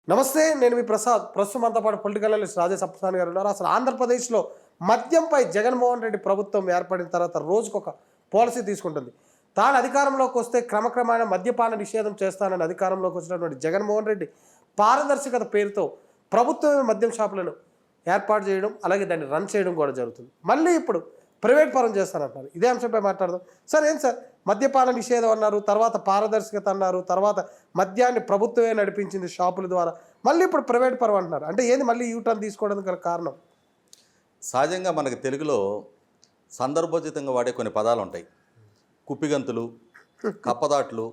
నమస్తే, నేను మీ ప్రసాద్. ప్రస్తుతం మనతో పాటు పొలిటికల్ అనలిస్ట్ రాజేష్ అప్పసాని గారు ఉన్నారు. అసలు ఆంధ్రప్రదేశ్లో మద్యంపై జగన్మోహన్ రెడ్డి ప్రభుత్వం ఏర్పడిన తర్వాత రోజుకొక పాలసీ తీసుకుంటుంది. తాను అధికారంలోకి వస్తే క్రమక్రమేణా మద్యపాన నిషేధం చేస్తానని అధికారంలోకి వచ్చినటువంటి జగన్మోహన్ రెడ్డి పారదర్శకత పేరుతో ప్రభుత్వమే మద్యం షాపులను ఏర్పాటు చేయడం, అలాగే దాన్ని రన్ చేయడం కూడా జరుగుతుంది. మళ్ళీ ఇప్పుడు ప్రైవేట్ పరం చేస్తానంటున్నారు. ఇదే అంశంపై మాట్లాడదాం. సార్, ఏం సార్, మద్యపాన నిషేధం అన్నారు, తర్వాత పారదర్శకత అన్నారు, తర్వాత మద్యాన్ని ప్రభుత్వమే నడిపించింది షాపుల ద్వారా, మళ్ళీ ఇప్పుడు ప్రైవేట్ పరం అంటున్నారు. అంటే ఏంది మళ్ళీ యూటర్న్ తీసుకోవడానికి గల కారణం? సహజంగా మనకి తెలుగులో సందర్భోచితంగా వాడే కొన్ని పదాలు ఉంటాయి. కుప్పిగంతులు, కప్పదాట్లు,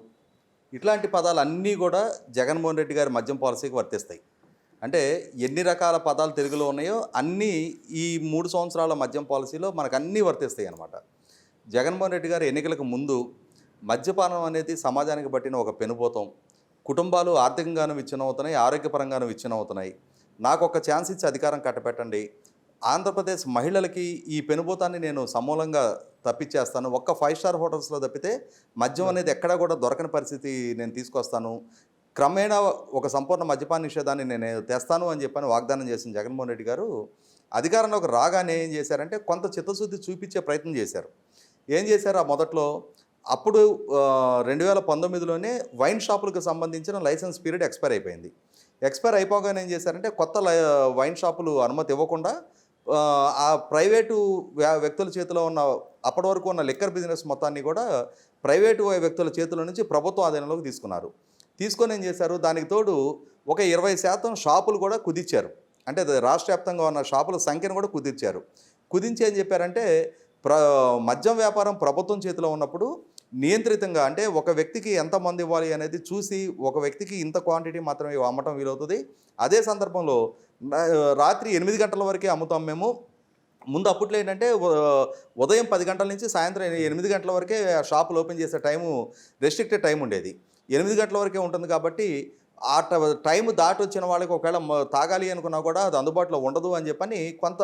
ఇట్లాంటి పదాలు అన్నీ కూడా జగన్మోహన్ రెడ్డి గారి మద్యం పాలసీకి వర్తిస్తాయి. అంటే ఎన్ని రకాల పదాలు తెలుగులో ఉన్నాయో అన్నీ ఈ 3 సంవత్సరాల మద్యం పాలసీలో మనకు అన్నీ వర్తిస్తాయి అన్నమాట. జగన్మోహన్ రెడ్డి గారు ఎన్నికలకు ముందు మద్యపానం అనేది సమాజానికి పట్టిన ఒక పెనుపోతం, కుటుంబాలు ఆర్థికంగాను విచ్ఛిన్నమవుతున్నాయి, ఆరోగ్యపరంగాను విచ్ఛిన్నమవుతున్నాయి, నాకు ఒక ఛాన్స్ ఇచ్చి అధికారం కట్టపెట్టండి, ఆంధ్రప్రదేశ్ మహిళలకి ఈ పెనుపోతాన్ని నేను సమూలంగా తప్పించేస్తాను, ఒక్క 5 స్టార్ హోటల్స్లో తప్పితే మద్యం అనేది ఎక్కడా కూడా దొరకని పరిస్థితి నేను తీసుకొస్తాను, క్రమేణా ఒక సంపూర్ణ మద్యపాన నిషేధాన్ని నేను తెస్తాను అని చెప్పని వాగ్దానం చేసిన జగన్మోహన్ రెడ్డి గారు అధికారంలోకి రాగానే ఏం చేశారంటే కొంత చిత్తశుద్ధి చూపించే ప్రయత్నం చేశారు. ఏం చేశారు? ఆ మొదట్లో అప్పుడు 2019లోనే వైన్ షాపులకు సంబంధించిన లైసెన్స్ పీరియడ్ ఎక్స్పైర్ అయిపోయింది. ఎక్స్పైర్ అయిపోగానే ఏం చేశారంటే కొత్త వైన్ షాపులు అనుమతి ఇవ్వకుండా ఆ ప్రైవేటు వ్యక్తుల చేతిలో ఉన్న అప్పటి వరకు ఉన్న లిక్కర్ బిజినెస్ మొత్తాన్ని కూడా ప్రైవేటు వ్యక్తుల చేతుల నుంచి ప్రభుత్వ ఆధీనంలోకి తీసుకున్నారు. తీసుకొని ఏం చేశారు? దానికి తోడు ఒక 20% షాపులు కూడా కుదిర్చారు. అంటే రాష్ట్ర వ్యాప్తంగా ఉన్న షాపుల సంఖ్యను కూడా కుదిర్చారు. కుదించి ఏం చెప్పారంటే మద్యం వ్యాపారం ప్రభుత్వం చేతిలో ఉన్నప్పుడు నియంత్రితంగా, అంటే ఒక వ్యక్తికి ఎంతమంది ఇవ్వాలి అనేది చూసి ఒక వ్యక్తికి ఇంత క్వాంటిటీ మాత్రమే అమ్మటం వీలవుతుంది. అదే సందర్భంలో రాత్రి 8 గంటల వరకే అమ్ముతాం మేము. ముందు అప్పట్లో ఏంటంటే ఉదయం 10 గంటల నుంచి సాయంత్రం 8 గంటల వరకే షాపులు ఓపెన్ చేసే టైము రెస్ట్రిక్టెడ్ టైం ఉండేది. 8 గంటల వరకే ఉంటుంది కాబట్టి ఆ టైం దాటి వచ్చిన వాళ్ళకి ఒకవేళ తాగాలి అనుకున్నా కూడా అది అందుబాటులో ఉండదు అని చెప్పని కొంత,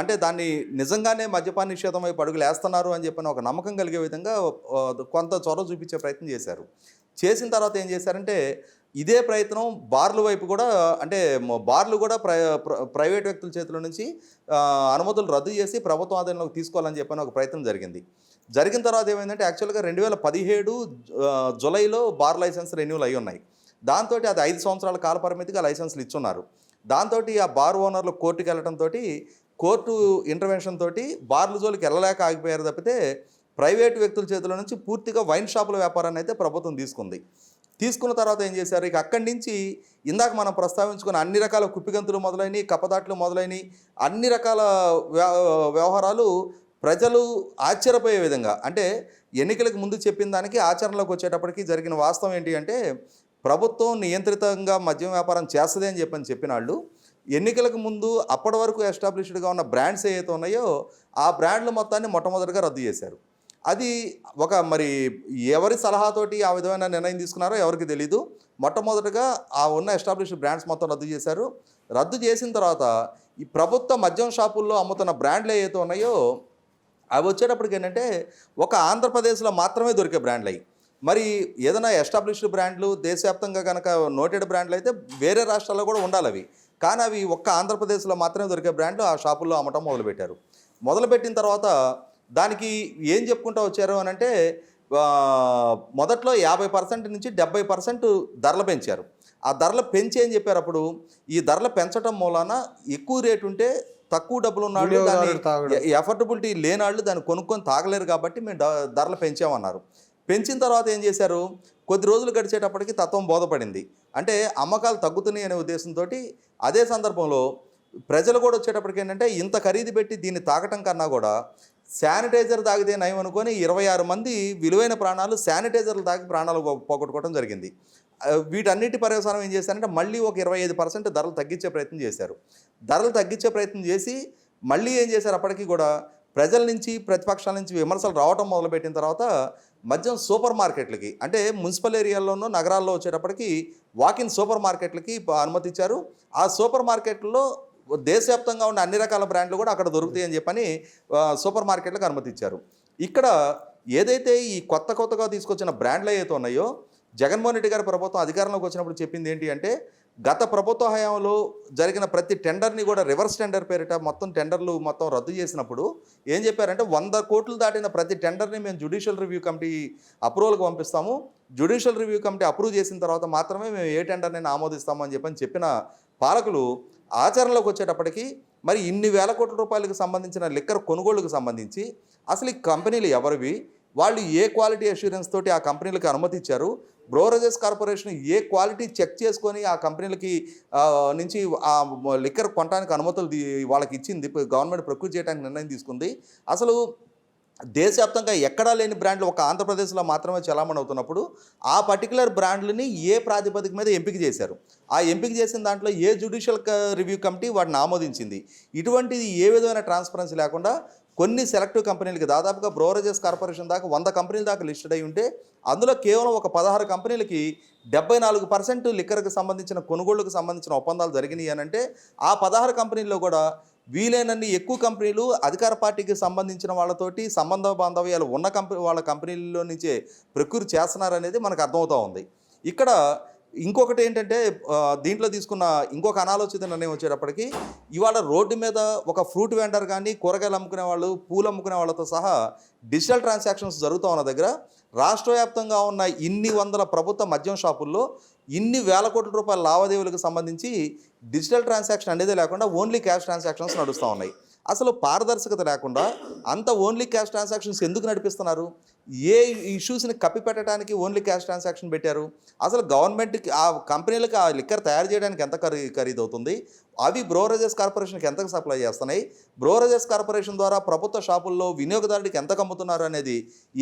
అంటే దాన్ని నిజంగానే మద్యపాన నిషేధం వైపు అడుగులు వేస్తున్నారు అని చెప్పని ఒక నమ్మకం కలిగే విధంగా కొంత చొరవ చూపించే ప్రయత్నం చేశారు. చేసిన తర్వాత ఏం చేశారంటే ఇదే ప్రయత్నం బార్ల వైపు కూడా, అంటే బార్లు కూడా ప్రైవేట్ వ్యక్తుల చేతుల నుంచి అనుమతులు రద్దు చేసి ప్రభుత్వ ఆధీనంలోకి తీసుకోవాలని చెప్పని ఒక ప్రయత్నం జరిగింది. జరిగిన తర్వాత ఏమైందంటే యాక్చువల్గా 2017 జూలైలో బార్ లైసెన్స్ రెన్యూల్ అయి ఉన్నాయి. దాంతో అది 5 సంవత్సరాల కాల పరిమితిగా లైసెన్స్లు ఇచ్చున్నారు. దాంతో ఆ బార్ ఓనర్లు కోర్టుకు వెళ్ళడంతో కోర్టు ఇంటర్వెన్షన్ తోటి బార్ల జోలికి వెళ్ళలేక ఆగిపోయారు తప్పితే ప్రైవేటు వ్యక్తుల చేతుల నుంచి పూర్తిగా వైన్ షాపుల వ్యాపారాన్ని అయితే ప్రభుత్వం తీసుకుంది. తీసుకున్న తర్వాత ఏం చేశారు? ఇక అక్కడి నుంచి ఇందాక మనం ప్రస్తావించుకున్న అన్ని రకాల కుప్పిగంతులు మొదలైనవి, కప్పదాట్లు మొదలైనవి, అన్ని రకాల వ్యవహారాలు ప్రజలు ఆశ్చర్యపోయే విధంగా, అంటే ఎన్నికలకు ముందు చెప్పిన దానికి ఆచరణలోకి వచ్చేటప్పటికి జరిగిన వాస్తవం ఏంటి అంటే ప్రభుత్వం నియంత్రితంగా మద్యం వ్యాపారం చేస్తుంది అని చెప్పిన వాళ్ళు ఎన్నికలకు ముందు అప్పటి వరకు ఎస్టాబ్లిష్డ్గా ఉన్న బ్రాండ్స్ ఏవైతే ఉన్నాయో ఆ బ్రాండ్ల మొత్తాన్ని మొట్టమొదటిగా రద్దు చేశారు. అది ఒక మరి ఎవరి సలహాతోటి ఆ విధమైన నిర్ణయం తీసుకున్నారో ఎవరికి తెలీదు. మొట్టమొదటిగా ఆ ఉన్న ఎస్టాబ్లిష్డ్ బ్రాండ్స్ మొత్తం రద్దు చేశారు. రద్దు చేసిన తర్వాత ఈ ప్రభుత్వ మద్యం షాపుల్లో అమ్ముతున్న బ్రాండ్లు ఏవైతే ఉన్నాయో అవి వచ్చేటప్పటికి ఏంటంటే ఒక ఆంధ్రప్రదేశ్లో మాత్రమే దొరికే బ్రాండ్లు అయ్యి, మరి ఏదైనా ఎస్టాబ్లిష్డ్ బ్రాండ్లు దేశవ్యాప్తంగా కనుక నోటెడ్ బ్రాండ్లు అయితే వేరే రాష్ట్రాల్లో కూడా ఉండాలి అవి, కానీ అవి ఒక్క ఆంధ్రప్రదేశ్లో మాత్రమే దొరికే బ్రాండ్లు ఆ షాపుల్లో అమ్మటం మొదలుపెట్టారు. మొదలుపెట్టిన తర్వాత దానికి ఏం చెప్పుకుంటూ వచ్చారు అని అంటే మొదట్లో 50% నుంచి 70% ధరలు పెంచారు. ఆ ధరలు పెంచి ఏం చెప్పారు? అప్పుడు ఈ ధరలు పెంచడం మూలాన ఎక్కువ రేటు ఉంటే తక్కువ డబ్బులు ఉన్నాళ్ళు, దాన్ని ఎఫర్డబిలిటీ లేనాళ్ళు దాన్ని కొనుక్కొని తాగలేరు కాబట్టి మేము ధరలు పెంచామన్నారు. పెంచిన తర్వాత ఏం చేశారు? కొద్ది రోజులు గడిచేటప్పటికి తత్వం బోధపడింది. అంటే అమ్మకాలు తగ్గుతున్నాయి అనే ఉద్దేశంతో అదే సందర్భంలో ప్రజలు కూడా వచ్చేటప్పటికి ఏంటంటే ఇంత ఖరీదు పెట్టి దీన్ని తాగటం కన్నా కూడా శానిటైజర్ తాగితే నయం అనుకొని 26 మంది విలువైన ప్రాణాలు శానిటైజర్లు తాగి ప్రాణాలు పోగొట్టుకోవడం జరిగింది. వీటన్నిటి పర్యవసానం ఏం చేశారంటే మళ్ళీ ఒక 25% ధరలు తగ్గించే ప్రయత్నం చేశారు. ధరలు తగ్గించే ప్రయత్నం చేసి మళ్ళీ ఏం చేశారు? అప్పటికి కూడా ప్రజల నుంచి ప్రతిపక్షాల నుంచి విమర్శలు రావటం మొదలుపెట్టిన తర్వాత మద్యం సూపర్ మార్కెట్లకి, అంటే మున్సిపల్ ఏరియాల్లోనూ నగరాల్లో వచ్చేటప్పటికి వాకిన్ సూపర్ మార్కెట్లకి అనుమతి ఇచ్చారు. ఆ సూపర్ మార్కెట్లో దేశవ్యాప్తంగా ఉన్న అన్ని రకాల బ్రాండ్లు కూడా అక్కడ దొరుకుతాయి అని చెప్పని సూపర్ మార్కెట్లకు అనుమతి ఇచ్చారు. ఇక్కడ ఏదైతే ఈ కొత్తగా తీసుకొచ్చిన బ్రాండ్లు ఏవైతే ఉన్నాయో జగన్మోహన్ రెడ్డి గారి ప్రభుత్వం అధికారంలోకి వచ్చినప్పుడు చెప్పింది ఏంటి అంటే గత ప్రభుత్వ హయాంలో జరిగిన ప్రతి టెండర్ని కూడా రివర్స్ టెండర్ పేరిట మొత్తం టెండర్లు మొత్తం రద్దు చేసినప్పుడు ఏం చెప్పారంటే 100 కోట్లు దాటిన ప్రతి టెండర్ని మేము జ్యుడిషియల్ రివ్యూ కమిటీ అప్రూవల్కి పంపిస్తాము, జ్యుడిషియల్ రివ్యూ కమిటీ అప్రూవ్ చేసిన తర్వాత మాత్రమే మేము ఏ టెండర్నైనా ఆమోదిస్తాము అని చెప్పిన పాలకులు ఆచరణలోకి వచ్చేటప్పటికి మరి ఇన్ని వేల కోట్ల రూపాయలకు సంబంధించిన లిక్కర్ కొనుగోలుకు సంబంధించి అసలు ఈ కంపెనీలు ఎవరివి, వాళ్ళు ఏ క్వాలిటీ అష్యూరెన్స్ తోటి ఆ కంపెనీలకు అనుమతి ఇచ్చారు, బ్రోవరేజెస్ కార్పొరేషన్ ఏ క్వాలిటీ చెక్ చేసుకొని ఆ కంపెనీలకి నుంచి ఆ లిక్కర్ కొనడానికి అనుమతులు వాళ్ళకి ఇచ్చింది, గవర్నమెంట్ ప్రొక్యూర్ చేయడానికి నిర్ణయం తీసుకుంది. అసలు దేశవ్యాప్తంగా ఎక్కడా లేని బ్రాండ్లు ఒక ఆంధ్రప్రదేశ్లో మాత్రమే చలామణి అవుతున్నప్పుడు ఆ పర్టికులర్ బ్రాండ్లని ఏ ప్రాతిపదిక మీద ఎంపిక చేశారు, ఆ ఎంపిక చేసిన దాంట్లో ఏ జ్యుడిషియల్ రివ్యూ కమిటీ వాటిని ఆమోదించింది, ఇటువంటిది ఏ విధమైన ట్రాన్స్పరెన్సీ లేకుండా కొన్ని సెలెక్టివ్ కంపెనీలకి దాదాపుగా బ్రోవరేజెస్ కార్పొరేషన్ దాకా 100 కంపెనీల దాకా లిస్టెడ్ అయి ఉంటే అందులో కేవలం ఒక 16 కంపెనీలకి 74% లిక్కర్కి సంబంధించిన కొనుగోళ్లకు సంబంధించిన ఒప్పందాలు జరిగినాయి అని అంటే ఆ 16 కంపెనీల్లో కూడా వీలైనన్ని ఎక్కువ కంపెనీలు అధికార పార్టీకి సంబంధించిన వాళ్ళతోటి సంబంధ బాంధవ్యాలు ఉన్న వాళ్ళ కంపెనీల్లో నుంచే ప్రొక్యూర్ చేస్తున్నారనేది మనకు అర్థమవుతూ ఉంది. ఇక్కడ ఇంకొకటి ఏంటంటే దీంట్లో తీసుకున్న ఇంకొక అనాలోచిత నిర్ణయం వచ్చేటప్పటికి ఇవాళ రోడ్డు మీద ఒక ఫ్రూట్ వెండర్ కానీ కూరగాయలు అమ్ముకునే వాళ్ళు పూలు అమ్ముకునే వాళ్ళతో సహా డిజిటల్ ట్రాన్సాక్షన్స్ జరుగుతూ ఉన్న దగ్గర రాష్ట్ర వ్యాప్తంగా ఉన్న ఇన్ని వందల ప్రభుత్వ మద్యం షాపుల్లో ఇన్ని వేల కోట్ల రూపాయల లావాదేవీలకు సంబంధించి డిజిటల్ ట్రాన్సాక్షన్ అనేది లేకుండా ఓన్లీ క్యాష్ ట్రాన్సాక్షన్స్ నడుస్తూ ఉన్నాయి. అసలు పారదర్శకత లేకుండా అంత ఓన్లీ క్యాష్ ట్రాన్సాక్షన్స్ ఎందుకు నడిపిస్తున్నారు? ఏ ఇష్యూస్ని కప్పిపెట్టడానికి ఓన్లీ క్యాష్ ట్రాన్సాక్షన్ పెట్టారు? అసలు గవర్నమెంట్కి ఆ కంపెనీలకు ఆ లిక్కర్ తయారు చేయడానికి ఎంత ఖరీదు అవుతుంది? అవి బ్రోవరేజెస్ కార్పొరేషన్కి ఎంతకు సప్లై చేస్తున్నాయి? బ్రోవరేజెస్ కార్పొరేషన్ ద్వారా ప్రభుత్వ షాపుల్లో వినియోగదారుడికి ఎంతకు అమ్ముతున్నారు అనేది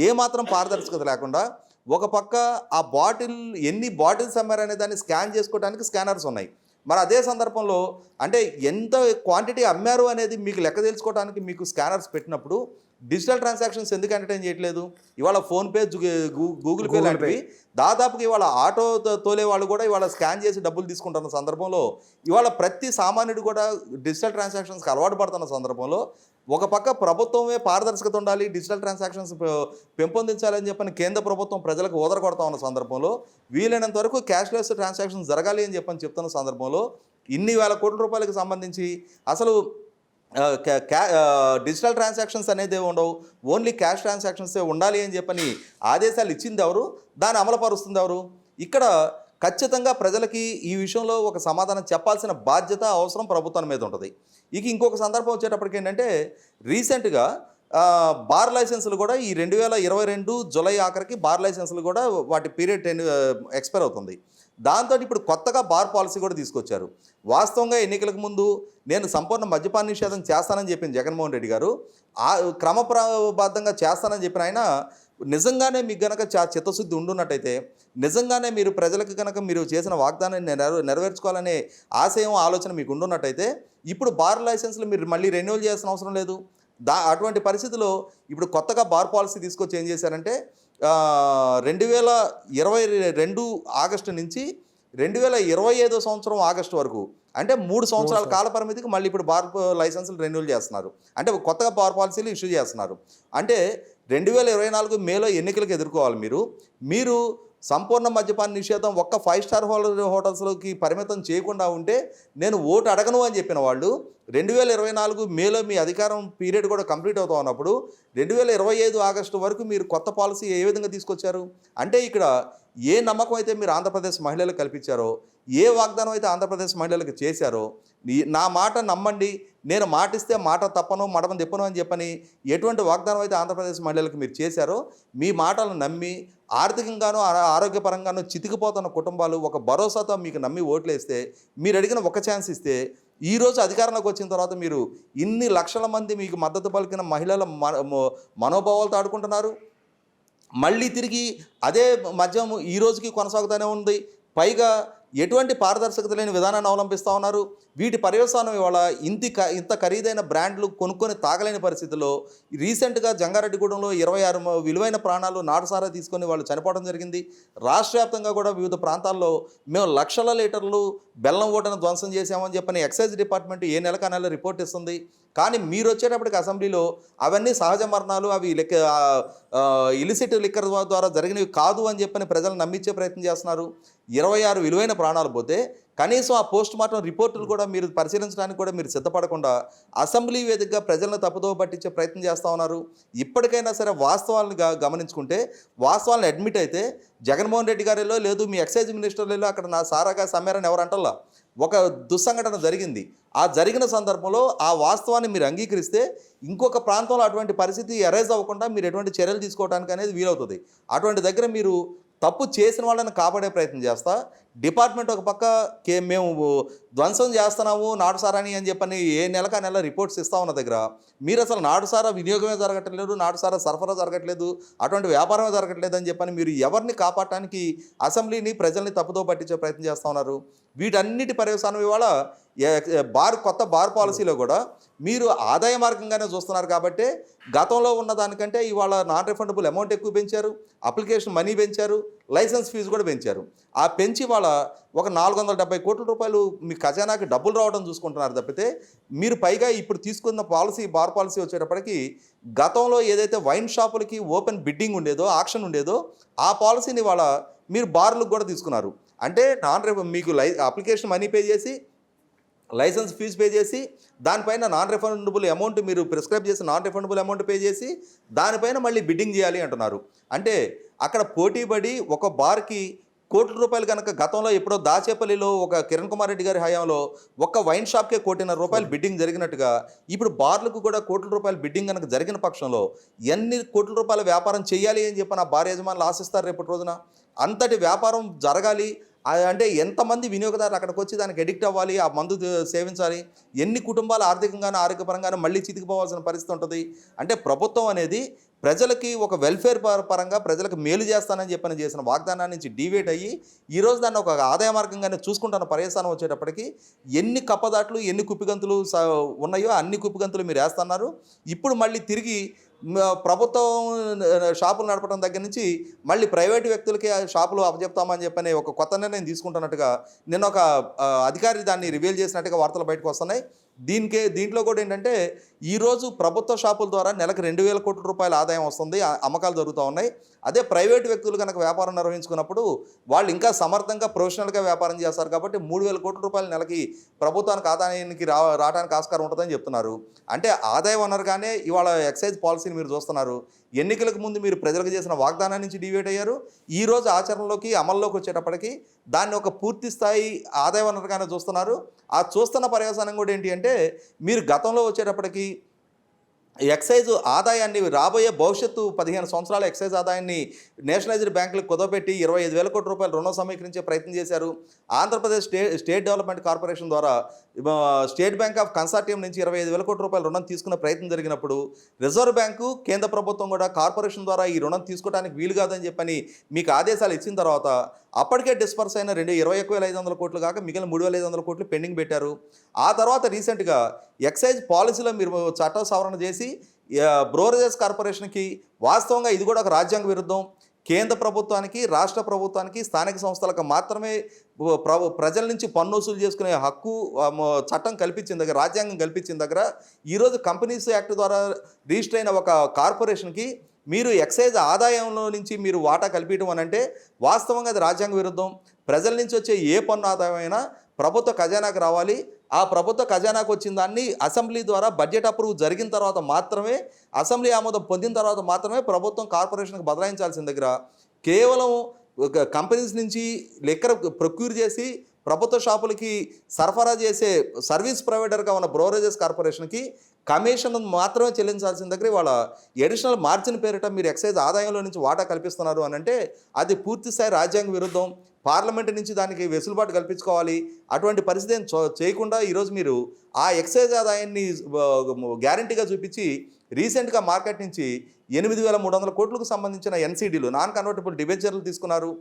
ఏమాత్రం పారదర్శకత లేకుండా ఒక పక్క ఆ బాటిల్ ఎన్ని బాటిల్స్ అమ్మారనే దాన్ని స్కాన్ చేసుకోవడానికి స్కానర్స్ ఉన్నాయి. మరి అదే సందర్భంలో అంటే ఎంత క్వాంటిటీ అమ్మారు అనేది మీకు లెక్క తెలుసుకోవడానికి మీకు స్కానర్స్ పెట్టినప్పుడు డిజిటల్ ట్రాన్సాక్షన్స్ ఎందుకు ఎంటర్టైన్ చేయట్లేదు? ఇవాళ ఫోన్పే, గూగుల్ పే లాంటివి దాదాపుగా ఇవాళ ఆటో తోలే వాళ్ళు కూడా ఇవాళ స్కాన్ చేసి డబ్బులు తీసుకుంటున్న సందర్భంలో ఇవాళ ప్రతి సామాన్యుడు కూడా డిజిటల్ ట్రాన్సాక్షన్స్కి అలవాటు పడుతున్న సందర్భంలో ఒక పక్క ప్రభుత్వమే పారదర్శకత ఉండాలి, డిజిటల్ ట్రాన్సాక్షన్స్ పెంపొందించాలని చెప్పని కేంద్ర ప్రభుత్వం ప్రజలకు ఓదరకొడతా ఉన్న సందర్భంలో వీలైనంత వరకు క్యాష్లెస్ ట్రాన్సాక్షన్స్ జరగాలి అని చెప్తున్న సందర్భంలో ఇన్ని వేల కోట్ల రూపాయలకు సంబంధించి అసలు డిజిటల్ ట్రాన్సాక్షన్స్ అనేది ఉండవు, ఓన్లీ క్యాష్ ట్రాన్సాక్షన్సే ఉండాలి అని చెప్పని ఆదేశాలు ఇచ్చింది ఎవరు? దాన్ని అమలుపరుస్తుంది ఎవరు? ఇక్కడ ఖచ్చితంగా ప్రజలకి ఈ విషయంలో ఒక సమాధానం చెప్పాల్సిన బాధ్యత అవసరం ప్రభుత్వం మీద ఉంటుంది. ఇంకొక సందర్భం వచ్చేటప్పటికి ఏంటంటే రీసెంట్గా బార్ లైసెన్సులు కూడా ఈ 2022 జూలై ఆఖరికి బార్ లైసెన్సులు కూడా వాటి పీరియడ్ ఎక్స్పైర్ అవుతుంది. దాంతో ఇప్పుడు కొత్తగా బార్ పాలసీ కూడా తీసుకొచ్చారు. వాస్తవంగా ఎన్నికలకు ముందు నేను సంపూర్ణ మద్యపాన నిషేధం చేస్తానని చెప్పిన జగన్మోహన్ రెడ్డి గారు క్రమప్రబద్ధంగా చేస్తానని చెప్పిన ఆయన నిజంగానే మీకు గనక చిత్తశుద్ధి ఉండున్నట్టయితే నిజంగానే మీరు ప్రజలకు కనుక మీరు చేసిన వాగ్దానాన్ని నెరవేర్చుకోవాలనే ఆశయం ఆలోచన మీకు ఉండున్నట్టయితే ఇప్పుడు బార్ లైసెన్స్లు మీరు మళ్ళీ రెన్యూవల్ చేయాల్సిన అవసరం లేదు. అటువంటి పరిస్థితిలో ఇప్పుడు కొత్తగా బార్ పాలసీ తీసుకొచ్చి ఏం చేశారంటే 2022 ఆగస్టు నుంచి 2025 సంవత్సరం ఆగస్టు వరకు అంటే 3 సంవత్సరాల కాల పరిమితికి మళ్ళీ ఇప్పుడు బార్ లైసెన్సులు రెన్యూవల్ చేస్తున్నారు. అంటే కొత్తగా బార్ పాలసీలు ఇష్యూ చేస్తున్నారు. అంటే 2024 మేలో ఎన్నికలకు ఎదుర్కోవాలి మీరు సంపూర్ణ మద్యపాన నిషేధం ఒక్క 5 స్టార్ హోటల్స్లోకి పరిమితం చేయకుండా ఉంటే నేను ఓటు అడగను అని చెప్పిన వాళ్ళు 2024 మేలో మీ అధికారం పీరియడ్ కూడా కంప్లీట్ అవుతా ఉన్నప్పుడు 2025 ఆగస్టు వరకు మీరు కొత్త పాలసీ ఏ విధంగా తీసుకొచ్చారు? అంటే ఇక్కడ ఏ నమ్మకం అయితే మీరు ఆంధ్రప్రదేశ్ మహిళలకు కల్పించారో, ఏ వాగ్దానం అయితే ఆంధ్రప్రదేశ్ మహిళలకు చేశారో, నా మాట నమ్మండి, నేను మాటిస్తే మాట తప్పను మడమ తిప్పను అని చెప్పని ఎటువంటి వాగ్దానం అయితే ఆంధ్రప్రదేశ్ మహిళలకు మీరు చేశారో మీ మాటలను నమ్మి ఆర్థికంగానూ ఆరోగ్యపరంగానూ చితికిపోతున్న కుటుంబాలు ఒక భరోసాతో మీకు నమ్మి ఓట్లేస్తే మీరు అడిగిన ఒక ఛాన్స్ ఇస్తే ఈరోజు అధికారంలోకి వచ్చిన తర్వాత మీరు ఇన్ని లక్షల మంది మీకు మద్దతు పలికిన మహిళల మనోభావాలతో ఆడుకుంటున్నారు. మళ్ళీ తిరిగి అదే మద్యం ఈ రోజుకి కొనసాగుతూనే ఉంది. పైగా ఎటువంటి పారదర్శకత లేని విధానాన్ని అవలంబిస్తూ ఉన్నారు. వీటి పర్యవసానం ఇవాళ ఇంత ఖరీదైన బ్రాండ్లు కొనుక్కొని తాగలేని పరిస్థితుల్లో రీసెంట్గా జంగారెడ్డిగూడెంలో 26 విలువైన ప్రాణాలు నాటుసారా తీసుకొని వాళ్ళు చనిపోవడం జరిగింది. రాష్ట్ర వ్యాప్తంగా కూడా వివిధ ప్రాంతాల్లో మేము లక్షల లీటర్లు బెల్లం ఓటను ధ్వంసం చేశామని చెప్పని ఎక్సైజ్ డిపార్ట్మెంట్ ఏ నెలకు నెల రిపోర్ట్ ఇస్తుంది. కానీ మీరు వచ్చేటప్పటికి అసెంబ్లీలో అవన్నీ సహజ మరణాలు, అవి ఇలిసిట్ లిక్కర్ ద్వారా జరిగినవి కాదు అని చెప్పని ప్రజలను నమ్మించే ప్రయత్నం చేస్తున్నారు. 26 విలువైన ప్రాణాలు పోతే కనీసం ఆ పోస్ట్ మార్టం రిపోర్టులు కూడా మీరు పరిశీలించడానికి కూడా మీరు సిద్ధపడకుండా అసెంబ్లీ వేదికగా ప్రజలను తప్పుదోవ పట్టించే ప్రయత్నం చేస్తూ ఉన్నారు. ఇప్పటికైనా సరే వాస్తవాలను గమనించుకుంటే, వాస్తవాలను అడ్మిట్ అయితే జగన్మోహన్ రెడ్డి గారిలో లేదు, మీ ఎక్సైజ్ మినిస్టర్లలో అక్కడ నా సారాగా సమ్మారని ఎవరు అంటల్లా. ఒక దుస్సంఘటన జరిగింది. ఆ జరిగిన సందర్భంలో ఆ వాస్తవాన్ని మీరు అంగీకరిస్తే ఇంకొక ప్రాంతంలో అటువంటి పరిస్థితి ఎరైజ్ అవ్వకుండా మీరు ఎటువంటి చర్యలు తీసుకోవడానికి అనేది వీలవుతుంది. అటువంటి దగ్గర మీరు తప్పు చేసిన వాళ్ళని కాపాడే ప్రయత్నం చేస్తా, డిపార్ట్మెంట్ ఒక పక్క మేము ధ్వంసం చేస్తున్నాము నాటుసారాని అని చెప్పని ఏ నెలకా నెల రిపోర్ట్స్ ఇస్తా ఉన్న దగ్గర మీరు అసలు నాటుసారా వినియోగమే జరగట్లేదు, నాటుసారా సరఫరా జరగట్లేదు, అటువంటి వ్యాపారమే జరగట్లేదు అని చెప్పని మీరు ఎవరిని కాపాడటానికి అసెంబ్లీని ప్రజల్ని తప్పుదో పట్టించే ప్రయత్నం చేస్తూ ఉన్నారు. వీటన్నిటి పర్యవసానం ఇవాళ కొత్త బార్ పాలసీలో కూడా మీరు ఆదాయ మార్గంగానే చూస్తున్నారు. కాబట్టి గతంలో ఉన్న దానికంటే ఇవాళ నాన్ రిఫండబుల్ అమౌంట్ ఎక్కువ పెంచారు, అప్లికేషన్ మనీ పెంచారు, లైసెన్స్ ఫీజు కూడా పెంచారు. ఆ పెంచి ఇవాళ ఒక 470 కోట్ల రూపాయలు మీ ఖజానాకి డబ్బులు రావడం చూసుకుంటున్నారు తప్పితే, మీరు పైగా ఇప్పుడు తీసుకున్న పాలసీ బార్ పాలసీ వచ్చేటప్పటికి గతంలో ఏదైతే వైన్ షాపులకి ఓపెన్ బిడ్డింగ్ ఉండేదో, ఆక్షన్ ఉండేదో, ఆ పాలసీని ఇవాళ మీరు బార్లకు కూడా తీసుకున్నారు. అంటే మీకు అప్లికేషన్ మనీ పే చేసి, లైసెన్స్ ఫీజు పే చేసి, దానిపైన నాన్ రిఫండబుల్ అమౌంట్ మీరు ప్రిస్క్రైబ్ చేసి నాన్ రిఫండబుల్ అమౌంట్ పే చేసి దానిపైన మళ్ళీ బిడ్డింగ్ చేయాలి అంటున్నారు. అంటే అక్కడ పోటీపడి ఒక బార్కి కోట్ల రూపాయలు కనుక గతంలో ఎప్పుడో దాచేపల్లిలో ఒక కిరణ్ కుమార్ రెడ్డి గారి హయాంలో ఒక్క వైన్ షాప్కే ₹1.5 బిడ్డింగ్ జరిగినట్టుగా ఇప్పుడు బార్లకు కూడా కోట్ల రూపాయల బిడ్డింగ్ కనుక జరిగిన పక్షంలో ఎన్ని కోట్ల రూపాయల వ్యాపారం చేయాలి అని చెప్పి నా బార్ యజమానులు ఆశిస్తారు రేపటి రోజున. అంతటి వ్యాపారం జరగాలి అంటే ఎంతమంది వినియోగదారులు అక్కడికి వచ్చి దానికి ఎడిక్ట్ అవ్వాలి, ఆ మందు సేవించాలి, ఎన్ని కుటుంబాలు ఆర్థికంగానూ ఆరోగ్యపరంగానూ మళ్ళీ చితికిపోవాల్సిన పరిస్థితి ఉంటుంది. అంటే ప్రభుత్వం అనేది ప్రజలకి ఒక వెల్ఫేర్ పరంగా ప్రజలకు మేలు చేస్తానని చెప్పని చేసిన వాగ్దానాన్ని నుంచి డీవేట్ అయ్యి ఈరోజు దాన్ని ఒక ఆదాయ మార్గంగానే చూసుకుంటున్న పర్యవసానం వచ్చేటప్పటికి ఎన్ని కప్పదాట్లు ఎన్ని కుప్పిగంతులు ఉన్నాయో అన్ని కుప్పిగంతులు మీరు వేస్తున్నారు. ఇప్పుడు మళ్ళీ తిరిగి ప్రభుత్వం షాపులు నడపడం దగ్గర నుంచి మళ్ళీ ప్రైవేటు వ్యక్తులకి షాపులు అప్పచెప్తామని చెప్పని ఒక కొత్త నిర్ణయం తీసుకుంటున్నట్టుగా నిన్న ఒక అధికారి దాన్ని రివీల్ చేసినట్టుగా వార్తలు బయటకు వస్తున్నాయి. దీంట్లో కూడా ఏంటంటే ఈరోజు ప్రభుత్వ షాపుల ద్వారా నెలకు 2,000 కోట్ల రూపాయల ఆదాయం వస్తుంది, అమ్మకాలు జరుగుతూ ఉన్నాయి. అదే ప్రైవేటు వ్యక్తులు కనుక వ్యాపారం నిర్వహించుకున్నప్పుడు వాళ్ళు ఇంకా సమర్థంగా ప్రొఫెషనల్గా వ్యాపారం చేస్తారు. కాబట్టి 3,000 కోట్ల రూపాయల నెలకి ప్రభుత్వానికి ఆదాయానికి రావడానికి ఆస్కారం ఉంటుందని చెప్తున్నారు. అంటే ఆదాయం అనరుగానే ఇవాళ ఎక్సైజ్ పాలసీని మీరు చూస్తున్నారు. ఎన్నికలకు ముందు మీరు ప్రజలకు చేసిన వాగ్దానం నుంచి డివేట్ అయ్యారు. ఈరోజు ఆచరణలోకి అమల్లోకి వచ్చేటప్పటికి దాన్ని ఒక పూర్తి స్థాయి ఆదాయ వనరుగానే చూస్తున్నారు. ఆ చూస్తున్న పర్యవసానం కూడా ఏంటి అంటే మీరు గతంలో వచ్చేటప్పటికి ఎక్సైజ్ ఆదాయాన్ని రాబోయే భవిష్యత్తు 15 సంవత్సరాల ఎక్సైజ్ ఆదాయాన్ని నేషనలైజ్డ్ బ్యాంకులకు కుదవపెట్టి 25,000 కోట్ల రూపాయలు రుణం సమీకరించే ప్రయత్నం చేశారు. ఆంధ్రప్రదేశ్ స్టేట్ డెవలప్మెంట్ కార్పొరేషన్ ద్వారా స్టేట్ బ్యాంక్ ఆఫ్ కన్సార్టియం నుంచి 25,000 కోట్ల రూపాయల రుణం తీసుకునే ప్రయత్నం జరిగినప్పుడు రిజర్వ్ బ్యాంకు కేంద్ర ప్రభుత్వం కూడా కార్పొరేషన్ ద్వారా ఈ రుణం తీసుకోవడానికి వీలు కాదని చెప్పని మీకు ఆదేశాలు ఇచ్చిన తర్వాత అప్పటికే డిస్పర్స్ అయిన 21,500 కోట్లు కాక మిగిలిన 3,500 కోట్లు పెండింగ్ పెట్టారు. ఆ తర్వాత రీసెంట్గా ఎక్సైజ్ పాలసీలో మీరు చట్ట సవరణ చేసి బ్రోరేజెస్ కార్పొరేషన్కి వాస్తవంగా ఇది కూడా ఒక రాజ్యాంగ విరుద్ధం. కేంద్ర ప్రభుత్వానికి, రాష్ట్ర ప్రభుత్వానికి, స్థానిక సంస్థలకు మాత్రమే ప్రజల నుంచి పన్ను వసూలు చేసుకునే హక్కు చట్టం కల్పించిన దగ్గర, రాజ్యాంగం కల్పించిన దగ్గర ఈరోజు కంపెనీస్ యాక్ట్ ద్వారా రిజిస్టర్ అయిన ఒక కార్పొరేషన్కి మీరు ఎక్సైజ్ ఆదాయంలో నుంచి మీరు వాటా కల్పించడం అని అంటే వాస్తవంగా అది రాజ్యాంగ విరుద్ధం. ప్రజల నుంచి వచ్చే ఏ పన్ను ఆదాయమైనా ప్రభుత్వ ఖజానాకు రావాలి. ఆ ప్రభుత్వ ఖజానాకు వచ్చిన దాన్ని అసెంబ్లీ ద్వారా బడ్జెట్ అప్రూవ్ జరిగిన తర్వాత మాత్రమే, అసెంబ్లీ ఆమోదం పొందిన తర్వాత మాత్రమే ప్రభుత్వం కార్పొరేషన్కి బదలాయించాల్సిన దగ్గర కేవలం కంపెనీస్ నుంచి లిక్కర్ ప్రొక్యూర్ చేసి ప్రభుత్వ షాపులకి సరఫరా చేసే సర్వీస్ ప్రొవైడర్గా ఉన్న బ్రోరేజెస్ కార్పొరేషన్కి కమిషన్ మాత్రమే చెల్లించాల్సిన దగ్గర వాళ్ళ అడిషనల్ మార్జిన్ పేరిట మీరు ఎక్సైజ్ ఆదాయంలో నుంచి వాటా కల్పిస్తున్నారు అని అంటే అది పూర్తిస్థాయి రాజ్యాంగ విరుద్ధం. పార్లమెంట్ నుంచి దానికి వెసులుబాటు కల్పించుకోవాలి. అటువంటి పరిస్థితి చేయకుండా ఈరోజు మీరు ఆ ఎక్సైజ్ ఆదాయాన్ని గ్యారంటీగా చూపించి రీసెంట్గా మార్కెట్ నుంచి 8,300 కోట్లకు సంబంధించిన ఎన్సీడీలు, నాన్ కన్వర్టబుల్ డిబెంచర్లు తీసుకున్నారు.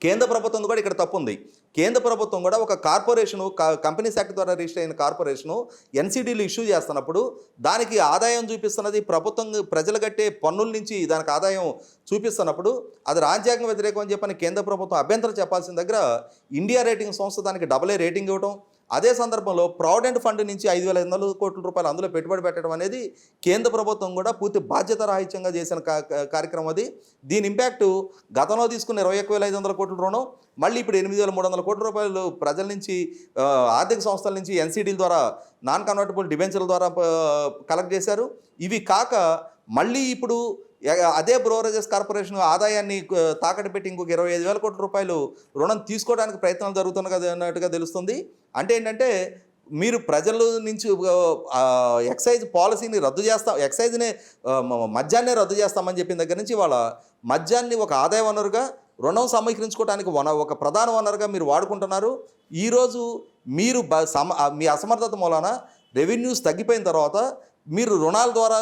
కేంద్ర ప్రభుత్వం కూడా ఇక్కడ తప్పు ఉంది. కేంద్ర ప్రభుత్వం కూడా ఒక కార్పొరేషను కంపెనీస్ యాక్ట్ ద్వారా రిజిస్టర్ అయిన కార్పొరేషను ఎన్సీడీలు ఇష్యూ చేస్తున్నప్పుడు దానికి ఆదాయం చూపిస్తున్నది ప్రభుత్వం ప్రజలు కట్టే పన్నుల నుంచి దానికి ఆదాయం చూపిస్తున్నప్పుడు అది రాజ్యాంగ వ్యతిరేకం అని చెప్పని కేంద్ర ప్రభుత్వం అభ్యంతరం చెప్పాల్సిన దగ్గర ఇండియా రేటింగ్ సంస్థ దానికి AA రేటింగ్ ఇవ్వడం, అదే సందర్భంలో ప్రావిడెంట్ ఫండ్ నుంచి 5,500 కోట్ల రూపాయలు అందులో పెట్టుబడి పెట్టడం అనేది కేంద్ర ప్రభుత్వం కూడా పూర్తి బాధ్యత రాహిత్యంగా చేసిన కార్యక్రమం అది. దీని ఇంపాక్ట్ గతంలో తీసుకున్న 21,500 కోట్ల రుణం మళ్ళీ ఇప్పుడు 8,300 కోట్ల రూపాయలు ప్రజల నుంచి ఆర్థిక సంస్థల నుంచి ఎన్సీడీల ద్వారా నాన్ కన్వర్టబుల్ డిబెంచర్ల ద్వారా కలెక్ట్ చేశారు. ఇవి కాక మళ్ళీ ఇప్పుడు అదే బ్రోవరేజెస్ కార్పొరేషన్ ఆదాయాన్ని తాకట్టు పెట్టి ఇంకొక 25,000 కోట్ల రూపాయలు రుణం తీసుకోవడానికి ప్రయత్నాలు జరుగుతున్నట్టుగా తెలుస్తుంది. అంటే ఏంటంటే మీరు ప్రజల నుంచి ఎక్సైజ్ పాలసీని రద్దు చేస్తాం, ఎక్సైజ్ని మద్యాన్నే రద్దు చేస్తామని చెప్పిన దగ్గర నుంచి వాళ్ళ మద్యాన్ని ఒక ఆదాయ వనరుగా రుణం సమీకరించుకోవడానికి ఒక ప్రధాన వనరుగా మీరు వాడుకుంటున్నారు. ఈరోజు మీరు మీ అసమర్థత మూలాన రెవెన్యూస్ తగ్గిపోయిన తర్వాత మీరు రుణాల ద్వారా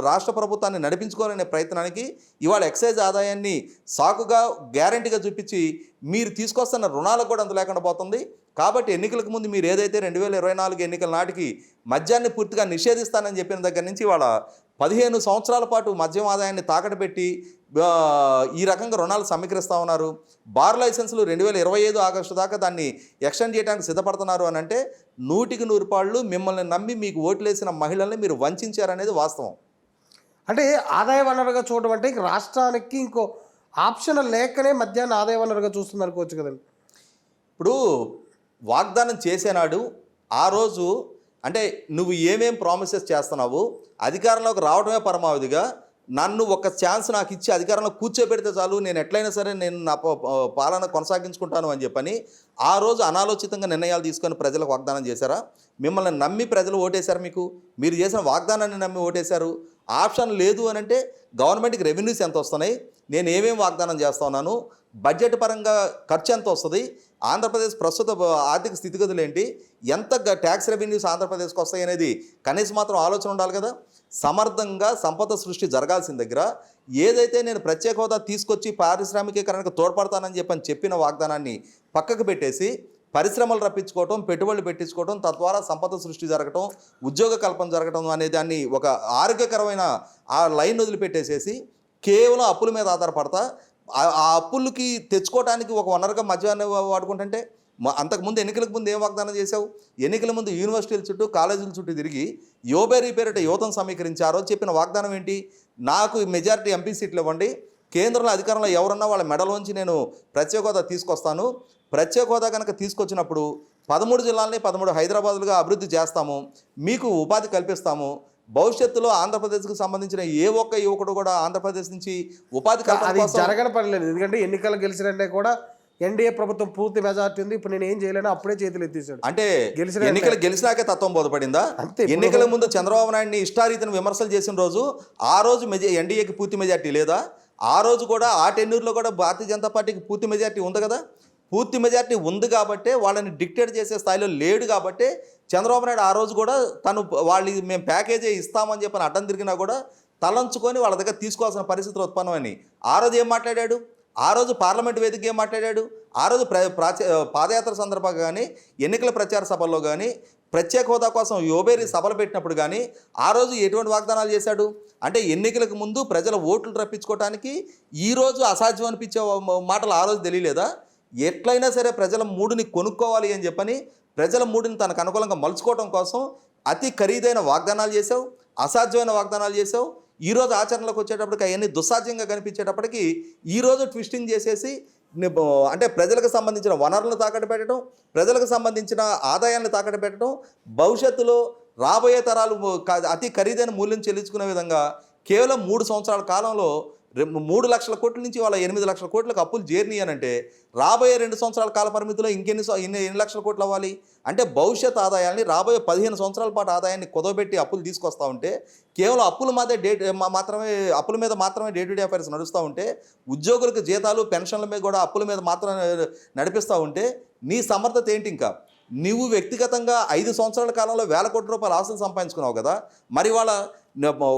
రాష్ట్ర ప్రభుత్వాన్ని నడిపించుకోవాలనే ప్రయత్నానికి ఇవాళ ఎక్సైజ్ ఆదాయాన్ని సాకుగా గ్యారంటీగా చూపించి మీరు తీసుకొస్తున్న రుణాలకు కూడా అంత లేకుండా పోతుంది. కాబట్టి ఎన్నికలకు ముందు మీరు ఏదైతే 2024 ఎన్నికల నాటికి మద్యాన్ని పూర్తిగా నిషేధిస్తానని చెప్పిన దగ్గర నుంచి వాళ్ళ 15 సంవత్సరాల పాటు మద్యం ఆదాయాన్ని తాకట్టు పెట్టి ఈ రకంగా రుణాలు సమీకరిస్తూ ఉన్నారు. బార్ లైసెన్సులు 2025 ఆగస్టు దాకా దాన్ని ఎక్స్టెండ్ చేయడానికి సిద్ధపడుతున్నారు అని అంటే 100కి 100 పాళ్ళు మిమ్మల్ని నమ్మి మీకు ఓట్లేసిన మహిళల్ని మీరు వంచారనేది వాస్తవం. అంటే ఆదాయ వనరుగా చూడడం అంటే రాష్ట్రానికి ఇంకో ఆప్షన్ లేకనే మద్యాన్ని ఆదాయ వనరుగా చూస్తుంది అనుకోవచ్చు కదండి. ఇప్పుడు వాగ్దానం చేసేనాడు ఆ రోజు అంటే నువ్వు ఏమేం ప్రామిసెస్ చేస్తున్నావు, అధికారంలోకి రావడమే పరమావధిగా నన్ను ఒక ఛాన్స్ నాకు ఇచ్చి అధికారంలో కూర్చోబెడితే చాలు, నేను ఎట్లయినా సరే నేను నా పాలన కొనసాగించుకుంటాను అని చెప్పని ఆ రోజు అనాలోచితంగా నిర్ణయాలు తీసుకొని ప్రజలకు వాగ్దానం చేశారా? మిమ్మల్ని నమ్మి ప్రజలు ఓటేశారు. మీరు చేసిన వాగ్దానాన్ని నమ్మి ఓటేశారు. ఆప్షన్ లేదు అని అంటే గవర్నమెంట్కి రెవెన్యూస్ ఎంత వస్తున్నాయి, నేను ఏమేమి వాగ్దానం చేస్తా ఉన్నాను, బడ్జెట్ పరంగా ఖర్చు ఎంత వస్తుంది, ఆంధ్రప్రదేశ్ ప్రస్తుత ఆర్థిక స్థితిగతులు ఏంటి, ఎంత ట్యాక్స్ రెవెన్యూస్ ఆంధ్రప్రదేశ్కి వస్తాయి అనేది కనీసం మాత్రం ఆలోచన ఉండాలి కదా. సమర్థంగా సంపద సృష్టి జరగాల్సిన దగ్గర ఏదైతే నేను ప్రత్యేక హోదా తీసుకొచ్చి పారిశ్రామికీకరణకు తోడ్పడతానని చెప్పిన వాగ్దానాన్ని పక్కకు పెట్టేసి పరిశ్రమలు రప్పించుకోవటం, పెట్టుబడులు పెట్టించుకోవటం, తద్వారా సంపద సృష్టి జరగటం, ఉద్యోగ కల్పన జరగటం అనే దాన్ని ఒక ఆరోగ్యకరమైన ఆ లైన్ వదిలిపెట్టేసేసి కేవలం అప్పుల మీద ఆధారపడతా ఆ అప్పులకి తెచ్చుకోవడానికి ఒక వనరుగా మద్యాన్ని వాడుకుంటుంటే అంతకుముందు ఎన్నికలకు ముందు ఏం వాగ్దానం చేశావు? ఎన్నికల ముందు యూనివర్సిటీల చుట్టూ కాలేజీల చుట్టూ తిరిగి యోబేరీ పేరిట యువతను సమీకరించి ఆ రోజు చెప్పిన వాగ్దానం ఏంటి? నాకు మెజారిటీ ఎంపీ సీట్లు ఇవ్వండి, కేంద్రంలో అధికారంలో ఎవరన్నా వాళ్ళ మెడలోంచి నేను ప్రత్యేక హోదా తీసుకొస్తాను, ప్రత్యేక హోదా కనుక తీసుకొచ్చినప్పుడు 13 జిల్లాలని 13 హైదరాబాదులుగా అభివృద్ధి చేస్తాము, మీకు ఉపాధి కల్పిస్తాము, భవిష్యత్తులో ఆంధ్రప్రదేశ్కి సంబంధించిన ఏ ఒక్క యువకుడు కూడా ఆంధ్రప్రదేశ్ నుంచి ఉపాధి కల్పన జరగని పర్లేదు. ఎందుకంటే ఎన్నికలు గెలిచినంటే కూడా ఎన్డీఏ ప్రభుత్వం పూర్తి మెజార్టీ ఉంది, ఇప్పుడు నేను ఏం చేయలేను అప్పుడే చేతులు ఎత్తేసాడు. అంటే ఎన్నికలు గెలిచినాకే తత్వం బోధపడిందా? ఎన్నికల ముందు చంద్రబాబు నాయుడిని ఇష్టారీతిని విమర్శలు చేసిన రోజు ఆ రోజు ఎన్డీఏకి పూర్తి మెజార్టీ లేదా? ఆ రోజు కూడా ఆ టెన్యూర్లో కూడా భారతీయ జనతా పార్టీకి పూర్తి మెజార్టీ ఉంది కదా. పూర్తి మెజార్టీ ఉంది కాబట్టే వాళ్ళని డిక్టేట్ చేసే స్థాయిలో లేడు కాబట్టే చంద్రబాబు నాయుడు ఆ రోజు కూడా మేము ప్యాకేజీ ఇస్తామని చెప్పని అడ్డం తిరిగినా కూడా తలంచుకొని వాళ్ళ దగ్గర తీసుకోవాల్సిన పరిస్థితులు ఉత్పన్నమని ఆ రోజు ఏం మాట్లాడాడు? ఆ రోజు పార్లమెంట్ వేదిక ఏం మాట్లాడాడు? ఆ రోజు పాదయాత్ర సందర్భంగా కానీ ఎన్నికల ప్రచార సభల్లో కానీ ప్రత్యేక హోదా కోసం యోబేరీ సభలు పెట్టినప్పుడు కానీ ఆ రోజు ఎటువంటి వాగ్దానాలు చేశాడు? అంటే ఎన్నికలకు ముందు ప్రజల ఓట్లు రప్పించుకోవడానికి ఈరోజు అసాధ్యం అనిపించే మాటలు ఆ రోజు తెలియలేదా? ఎట్లయినా సరే ప్రజల మూడుని కొనుక్కోవాలి అని చెప్పని ప్రజల మూడుని తనకు అనుకూలంగా మలుచుకోవడం కోసం అతి ఖరీదైన వాగ్దానాలు చేసావు, అసాధ్యమైన వాగ్దానాలు చేసావు. ఈరోజు ఆచరణలోకి వచ్చేటప్పటికి అవన్నీ దుస్సాధ్యంగా కనిపించేటప్పటికి ఈరోజు ట్విస్టింగ్ చేసేసి అంటే ప్రజలకు సంబంధించిన వనరులను తాకట్టు పెట్టడం, ప్రజలకు సంబంధించిన ఆదాయాన్ని తాకట్టు పెట్టడం, భవిష్యత్తులో రాబోయే తరాలు అతి ఖరీదైన మూల్యం చెల్లించుకునే విధంగా కేవలం 3 సంవత్సరాల కాలంలో 3 లక్షల కోట్ల నుంచి వాళ్ళ 8 లక్షల కోట్లకు అప్పులు చేరినాయనంటే రాబోయే 2 సంవత్సరాల కాల పరిమితిలో ఎన్ని లక్షల కోట్లు అవ్వాలి? అంటే భవిష్యత్ ఆదాయాన్ని రాబోయే 15 సంవత్సరాల పాటు ఆదాయాన్ని కుదవబెట్టి అప్పులు తీసుకొస్తూ ఉంటే కేవలం అప్పుల మీద మాత్రమే డే టు డే అఫైర్స్ నడుస్తూ ఉంటే ఉద్యోగులకు జీతాలు పెన్షన్ల మీద కూడా అప్పుల మీద మాత్రమే నడిపిస్తూ ఉంటే నీ సమర్థత ఏంటి? ఇంకా నువ్వు వ్యక్తిగతంగా 5 సంవత్సరాల కాలంలో 1,000 కోట్ల రూపాయల ఆస్తులు సంపాదించుకున్నావు కదా. మరి వాళ్ళ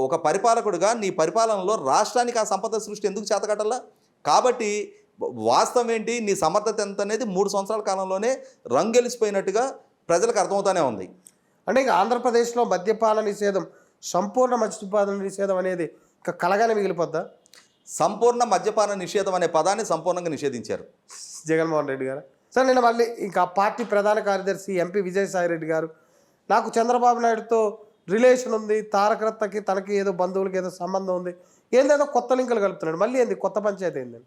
ఒక పరిపాలకుడుగా నీ పరిపాలనలో రాష్ట్రానికి ఆ సంపద సృష్టి ఎందుకు చేతకట్టల్లా? కాబట్టి వాస్తవం ఏంటి, నీ సమర్థత ఎంత అనేది 3 సంవత్సరాల కాలంలోనే రంగెలిసిపోయినట్టుగా ప్రజలకు అర్థమవుతానే ఉంది. అంటే ఇక ఆంధ్రప్రదేశ్లో మద్యపాన నిషేధం, సంపూర్ణ మద్యపాన నిషేధం అనేది ఇక కలగానే మిగిలిపోద్దా? సంపూర్ణ మద్యపాన నిషేధం అనే పదాన్ని సంపూర్ణంగా నిషేధించారు జగన్మోహన్ రెడ్డి గారు. సార్ నేను మళ్ళీ ఇంకా పార్టీ ప్రధాన కార్యదర్శి ఎంపీ విజయసాయి రెడ్డి గారు, నాకు చంద్రబాబు నాయుడుతో రిలేషన్ ఉంది, తారకరత్నకి తనకి ఏదో బంధువులకి ఏదో సంబంధం ఉంది, ఏందేదో కొత్త లింకులు కలుపుతున్నాడు, మళ్ళీ ఏంది కొత్త పంచాయతీ ఏందండి?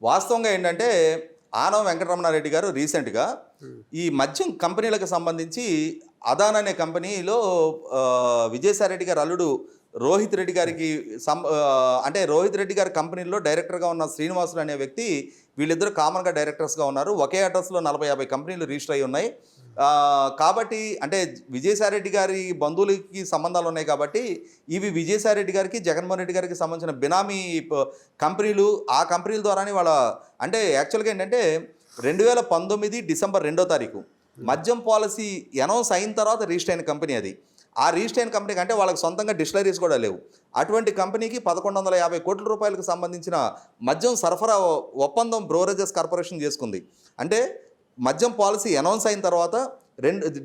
వాస్తవంగా ఏంటంటే ఆనవ వెంకటరమణారెడ్డి గారు రీసెంట్గా ఈ మద్యం కంపెనీలకు సంబంధించి అదాన్ అనే కంపెనీలో విజయసాయి రెడ్డి గారు అల్లుడు రోహిత్ రెడ్డి గారికి అంటే రోహిత్ రెడ్డి గారి కంపెనీలో డైరెక్టర్గా ఉన్న శ్రీనివాసులు అనే వ్యక్తి, వీళ్ళిద్దరు కామన్గా డైరెక్టర్స్గా ఉన్నారు. ఒకే అడ్రస్లో 40-50 కంపెనీలు రిజిస్టర్ అయి ఉన్నాయి. కాబట్టి అంటే విజయసాయి రెడ్డి గారి బంధువులకి సంబంధాలు ఉన్నాయి కాబట్టి ఇవి విజయసాయి రెడ్డి గారికి జగన్మోహన్ రెడ్డి గారికి సంబంధించిన బినామీ కంపెనీలు. ఆ కంపెనీల ద్వారానే వాళ్ళ అంటే యాక్చువల్గా ఏంటంటే 2019 డిసెంబర్ 2వ తారీఖు మద్యం పాలసీ అనౌన్స్ అయిన తర్వాత రిజిస్టర్ అయిన కంపెనీ అది. ఆ రిజిస్టర్ అయిన కంపెనీకి అంటే వాళ్ళకి సొంతంగా డిస్టిలరీస్ కూడా లేవు. అటువంటి కంపెనీకి 1150 కోట్ల రూపాయలకు సంబంధించిన మద్యం సరఫరా ఒప్పందం బ్రోవరేజెస్ కార్పొరేషన్ చేసుకుంది. అంటే మద్యం పాలసీ అనౌన్స్ అయిన తర్వాత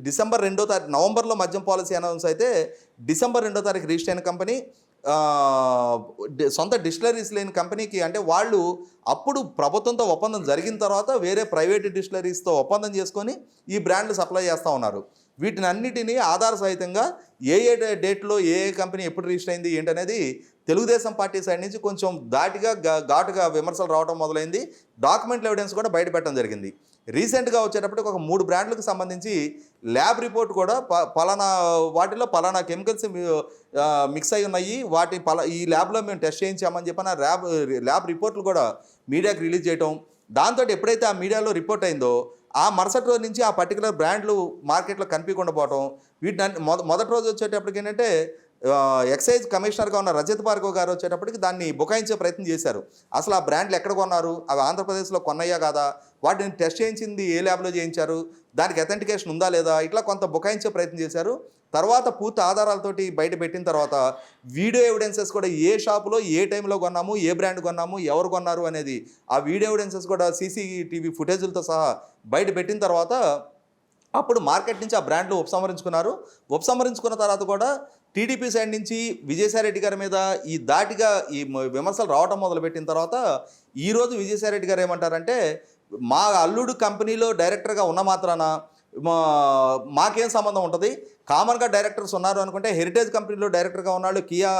డిసెంబర్ 2వ తారీఖు, నవంబర్లో మద్యం పాలసీ అనౌన్స్ అయితే డిసెంబర్ 2వ తారీఖు రిజిస్టర్ అయిన కంపెనీ సొంత డిస్టిలరీస్ లేని కంపెనీకి అంటే వాళ్ళు అప్పుడు ప్రభుత్వంతో ఒప్పందం జరిగిన తర్వాత వేరే ప్రైవేట్ డిస్టిలరీస్తో ఒప్పందం చేసుకొని ఈ బ్రాండ్లు సప్లై చేస్తూ ఉన్నారు. వీటిని అన్నిటినీ ఆధార సహితంగా ఏ డేట్లో ఏ కంపెనీ ఎప్పుడు రిజిస్టర్ అయింది ఏంటనేది తెలుగుదేశం పార్టీ సైడ్ నుంచి కొంచెం ఘాటుగా విమర్శలు రావడం మొదలైంది. డాక్యుమెంట్ ఎవిడెన్స్ కూడా బయటపెట్టడం జరిగింది. రీసెంట్గా వచ్చేటప్పటికి ఒక 3 బ్రాండ్లకు సంబంధించి ల్యాబ్ రిపోర్ట్ కూడా వాటిలో పలానా కెమికల్స్ మిక్స్ అయి ఉన్నాయి, ఈ ల్యాబ్లో మేము టెస్ట్ చేయించామని చెప్పిన ల్యాబ్ రిపోర్ట్లు కూడా మీడియాకి రిలీజ్ చేయటం. దాంతో ఎప్పుడైతే ఆ మీడియాలో రిపోర్ట్ అయిందో ఆ మరుసటి రోజు నుంచి ఆ పర్టికులర్ బ్రాండ్లు మార్కెట్లో కనిపించకుండా పోవటం. వీటిని మొదటి రోజు వచ్చేటప్పటికి ఏంటంటే ఎక్సైజ్ కమిషనర్గా ఉన్న రజత్ భార్గవ్ గారు వచ్చేటప్పటికి దాన్ని బుకాయించే ప్రయత్నం చేశారు. అసలు ఆ బ్రాండ్లు ఎక్కడ కొన్నారు, అవి ఆంధ్రప్రదేశ్లో కొన్నాయా కాదా, వాటిని టెస్ట్ చేయించింది ఏ ల్యాబ్లో చేయించారు, దానికి అథెంటికేషన్ ఉందా లేదా, ఇట్లా కొంత బుకాయించే ప్రయత్నం చేశారు. తర్వాత పూర్తి ఆధారాలతోటి బయట పెట్టిన తర్వాత వీడియో ఎవిడెన్సెస్ కూడా ఏ షాపులో ఏ టైంలో కొన్నాము, ఏ బ్రాండ్ కొన్నాము, ఎవరు కొన్నారు అనేది ఆ వీడియో ఎవిడెన్సెస్ కూడా సీసీటీవీ ఫుటేజులతో సహా బయట పెట్టిన తర్వాత అప్పుడు మార్కెట్ నుంచి ఆ బ్రాండ్లు ఉపసంహరించుకున్నారు. ఉపసంహరించుకున్న తర్వాత కూడా టీడీపీ సైడ్ నుంచి విజయసాయి రెడ్డి గారి మీద ఈ విమర్శలు రావడం మొదలుపెట్టిన తర్వాత ఈరోజు విజయసాయి రెడ్డి గారు ఏమంటారంటే, మా అల్లుడు కంపెనీలో డైరెక్టర్గా ఉన్న మాత్రాన మాకేం సంబంధం ఉంటుంది, కామన్గా డైరెక్టర్స్ ఉన్నారు అనుకుంటే హెరిటేజ్ కంపెనీలో డైరెక్టర్గా ఉన్నాడు, కియా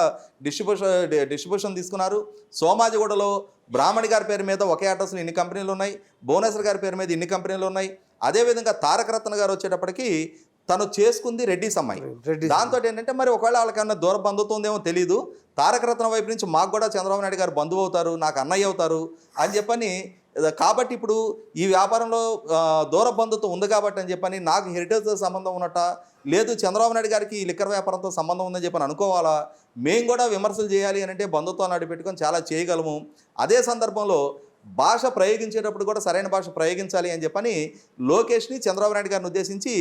డిస్ట్రిబ్యూషన్ తీసుకున్నారు, సోమాజిగూడలో బ్రాహ్మణి గారి పేరు మీద ఒకే అడ్రస్లో ఇన్ని కంపెనీలు ఉన్నాయి, భువనేశ్వర్ గారి పేరు మీద ఇన్ని కంపెనీలు ఉన్నాయి. అదేవిధంగా తారకరత్న గారు వచ్చేటప్పటికి తను చేసుకుంది రెడ్డిస్ అమ్మాయి. దాంతో ఏంటంటే మరి ఒకవేళ వాళ్ళకన్నా దూర బంధుత్వం ఉందేమో తెలియదు, తారకరత్న వైపు నుంచి మాకు కూడా చంద్రబాబు నాయుడు గారు బంధువు అవుతారు, నాకు అన్నయ్య అవుతారు అని చెప్పని, కాబట్టి ఇప్పుడు ఈ వ్యాపారంలో దూర బంధుత్వం ఉంది కాబట్టి అని చెప్పని నాకు హెరిటేజ్తో సంబంధం ఉన్నట్ట, లేదు చంద్రబాబు నాయుడు గారికి ఈ లిక్కర్ వ్యాపారంతో సంబంధం ఉందని చెప్పని అనుకోవాలా, మేము కూడా విమర్శలు చేయాలి అని అంటే బంధుత్వాన్ని అడ్డుపెట్టుకొని చాలా చేయగలము. అదే సందర్భంలో భాష ప్రయోగించేటప్పుడు కూడా సరైన భాష ప్రయోగించాలి అని చెప్పని లోకేష్ని చంద్రబాబు నాయుడు గారిని ఉద్దేశించి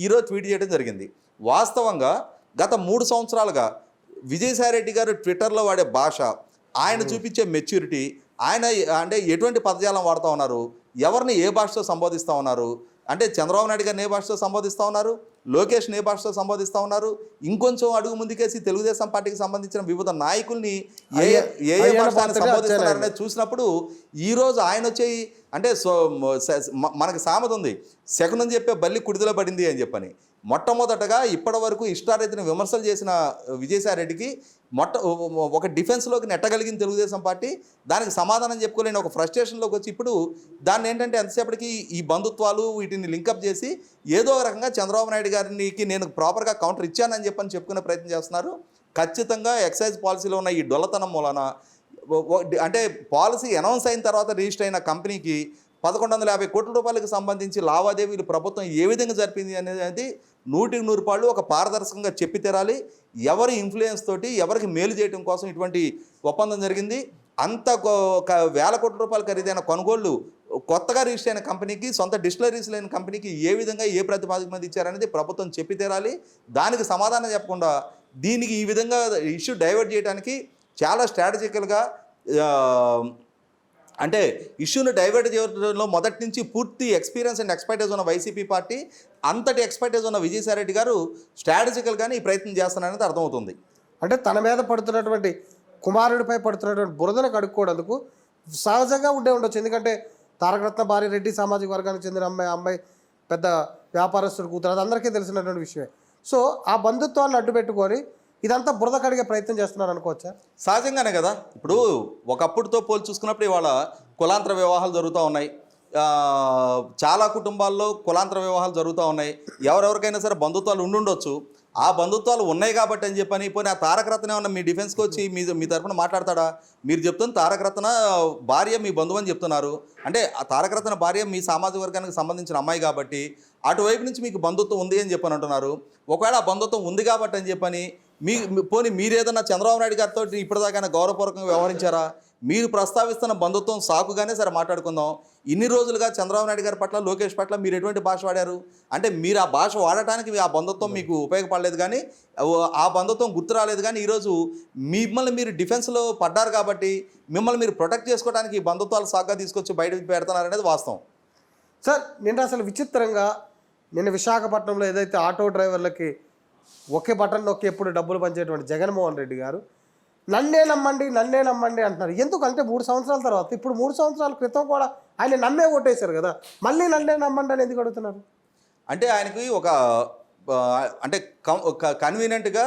ఈరోజు ట్వీట్ చేయడం జరిగింది. వాస్తవంగా గత 3 సంవత్సరాలుగా విజయసాయి రెడ్డి గారు ట్విట్టర్లో వాడే భాష, ఆయన చూపించే మెచ్యూరిటీ, ఆయన అంటే ఎటువంటి పదజాలం వాడుతూ ఉన్నారు, ఎవరిని ఏ భాషతో సంబోధిస్తూ ఉన్నారు, అంటే చంద్రబాబు నాయుడు గారిని ఏ భాషతో సంబోధిస్తూ ఉన్నారు, లోకేష్ని ఏ భాషతో సంబోధిస్తూ ఉన్నారు, ఇంకొంచెం అడుగు ముందుకేసి తెలుగుదేశం పార్టీకి సంబంధించిన వివిధ నాయకుల్ని ఏ భాషను సంబోధిస్తున్నారనేది చూసినప్పుడు ఈరోజు ఆయన వచ్చేయి అంటే మనకి సామెత ఉంది, శకునం చెప్పే బల్లి కుడిదలో పడింది అని చెప్పని. మొట్టమొదటగా ఇప్పటి వరకు ఇష్టారీతిని విమర్శలు చేసిన విజయసాయి రెడ్డికి ఒక డిఫెన్స్లోకి నెట్టగలిగిన తెలుగుదేశం పార్టీ దానికి సమాధానం చెప్పుకోలేని ఒక ఫ్రస్ట్రేషన్లోకి వచ్చి ఇప్పుడు దాన్ని ఏంటంటే ఎంతసేపటికి ఈ బంధుత్వాలు వీటిని లింకప్ చేసి ఏదో రకంగా చంద్రబాబు నాయుడు గారికి నేను ప్రాపర్గా కౌంటర్ ఇచ్చానని చెప్పని చెప్పుకునే ప్రయత్నం చేస్తున్నారు. ఖచ్చితంగా ఎక్సైజ్ పాలసీలో ఉన్న ఈ డొల్లతనం మూలన అంటే పాలసీ అనౌన్స్ అయిన తర్వాత రిజిస్టర్ అయిన కంపెనీకి 1150 కోట్ల రూపాయలకు సంబంధించి లావాదేవీలు ప్రభుత్వం ఏ విధంగా జరిపింది అనేది 100% ఒక పారదర్శకంగా చెప్పి తెరాలి. ఎవరి ఇన్ఫ్లుయెన్స్ తోటి ఎవరికి మేలు చేయడం కోసం ఇటువంటి ఒప్పందం జరిగింది. అంత 1000 కోట్ల రూపాయలు ఖరీదైన కొనుగోళ్లు కొత్తగా రిజిస్టర్ అయిన కంపెనీకి, సొంత డిస్టిలరీస్ లేని కంపెనీకి ఏ విధంగా ఏ ప్రతిపాదిక మీద ఇచ్చారనేది ప్రభుత్వం చెప్పి తెరాలి. దానికి సమాధానం చెప్పకుండా దీనికి ఈ విధంగా ఇష్యూ డైవర్ట్ చేయడానికి చాలా స్ట్రాటజికల్గా అంటే ఇష్యూను డైవర్ట్ చేయడంలో మొదటి నుంచి పూర్తి ఎక్స్పీరియన్స్ అండ్ ఎక్స్పర్టైజ్ ఉన్న వైసీపీ పార్టీ, అంతటి ఎక్స్పర్టైజ్ ఉన్న విజయసాయి రెడ్డి గారు స్ట్రాటజికల్గానే ఈ ప్రయత్నం చేస్తున్నారనేది అర్థమవుతుంది. అంటే తన మీద పడుతున్నటువంటి కుమారుడిపై పడుతున్నటువంటి బురదను కడుక్కోవడానికి సహజంగా ఉండొచ్చు. ఎందుకంటే తారకరత్న భార్య రెడ్డి సామాజిక వర్గానికి చెందిన అమ్మాయి పెద్ద వ్యాపారస్తుడు కూతురు, అది అందరికీ తెలిసినటువంటి విషయమే. సో ఆ బంధుత్వాన్ని అడ్డు పెట్టుకొని ఇదంతా బురద కడిగే ప్రయత్నం చేస్తున్నారు అనుకోవచ్చా? సహజంగానే కదా. ఇప్పుడు ఒకప్పుడుతో పోల్చి చూసుకున్నప్పుడు ఇవాళ కులాంతర వివాహాలు జరుగుతూ ఉన్నాయి. చాలా కుటుంబాల్లో కులాంతర వివాహాలు జరుగుతూ ఉన్నాయి. ఎవరెవరికైనా సరే బంధుత్వాలు ఉండుండొచ్చు. ఆ బంధుత్వాలు ఉన్నాయి కాబట్టి అని చెప్పని పోనీ ఆ తారకరత్న ఏమన్నా మీ డిఫెన్స్కి వచ్చి మీ తరఫున మాట్లాడతాడా? మీరు చెప్తున్న తారకరత్న భార్య మీ బంధువు అని చెప్తున్నారు. అంటే ఆ తారకరత్న భార్య మీ సామాజిక వర్గానికి సంబంధించిన అమ్మాయి కాబట్టి అటువైపు నుంచి మీకు బంధుత్వం ఉంది అని చెప్పని అంటున్నారు. ఒకవేళ ఆ బంధుత్వం ఉంది కాబట్టి అని చెప్పని పోనీ మీరేదన్నా చంద్రబాబు నాయుడు గారితో ఇప్పటిదాకా గౌరవపూర్వకంగా వ్యవహరించారా? మీరు ప్రస్తావిస్తున్న బంధుత్వం సాకుగానే సరే మాట్లాడుకుందాం. ఇన్ని రోజులుగా చంద్రబాబు నాయుడు గారి పట్ల, లోకేష్ పట్ల మీరు ఎటువంటి భాష వాడారు? అంటే మీరు ఆ భాష వాడటానికి ఆ బంధుత్వం మీకు ఉపయోగపడలేదు, కానీ ఆ బంధుత్వం గుర్తు రాలేదు. కానీ ఈరోజు మిమ్మల్ని మీరు డిఫెన్స్లో పడ్డారు కాబట్టి మిమ్మల్ని మీరు ప్రొటెక్ట్ చేసుకోవడానికి ఈ బంధుత్వాలు సాకుగా తీసుకొచ్చి బయటకు పెడుతున్నారనేది వాస్తవం. సార్ నిన్న అసలు విచిత్రంగా నిన్న విశాఖపట్నంలో ఏదైతే ఆటో డ్రైవర్లకి ఒకే బటన్ నొక్కి ఎప్పుడు డబ్బులు పంచేటువంటి జగన్మోహన్ రెడ్డి గారు నన్నే నమ్మండి అంటున్నారు. ఎందుకంటే 3 సంవత్సరాల తర్వాత, ఇప్పుడు 3 సంవత్సరాల క్రితం కూడా ఆయన నమ్మే ఓటేశారు కదా, మళ్ళీ నన్నే నమ్మండి అని ఎందుకు అడుగుతున్నారు? అంటే ఆయనకి అంటే కన్వీనియంట్గా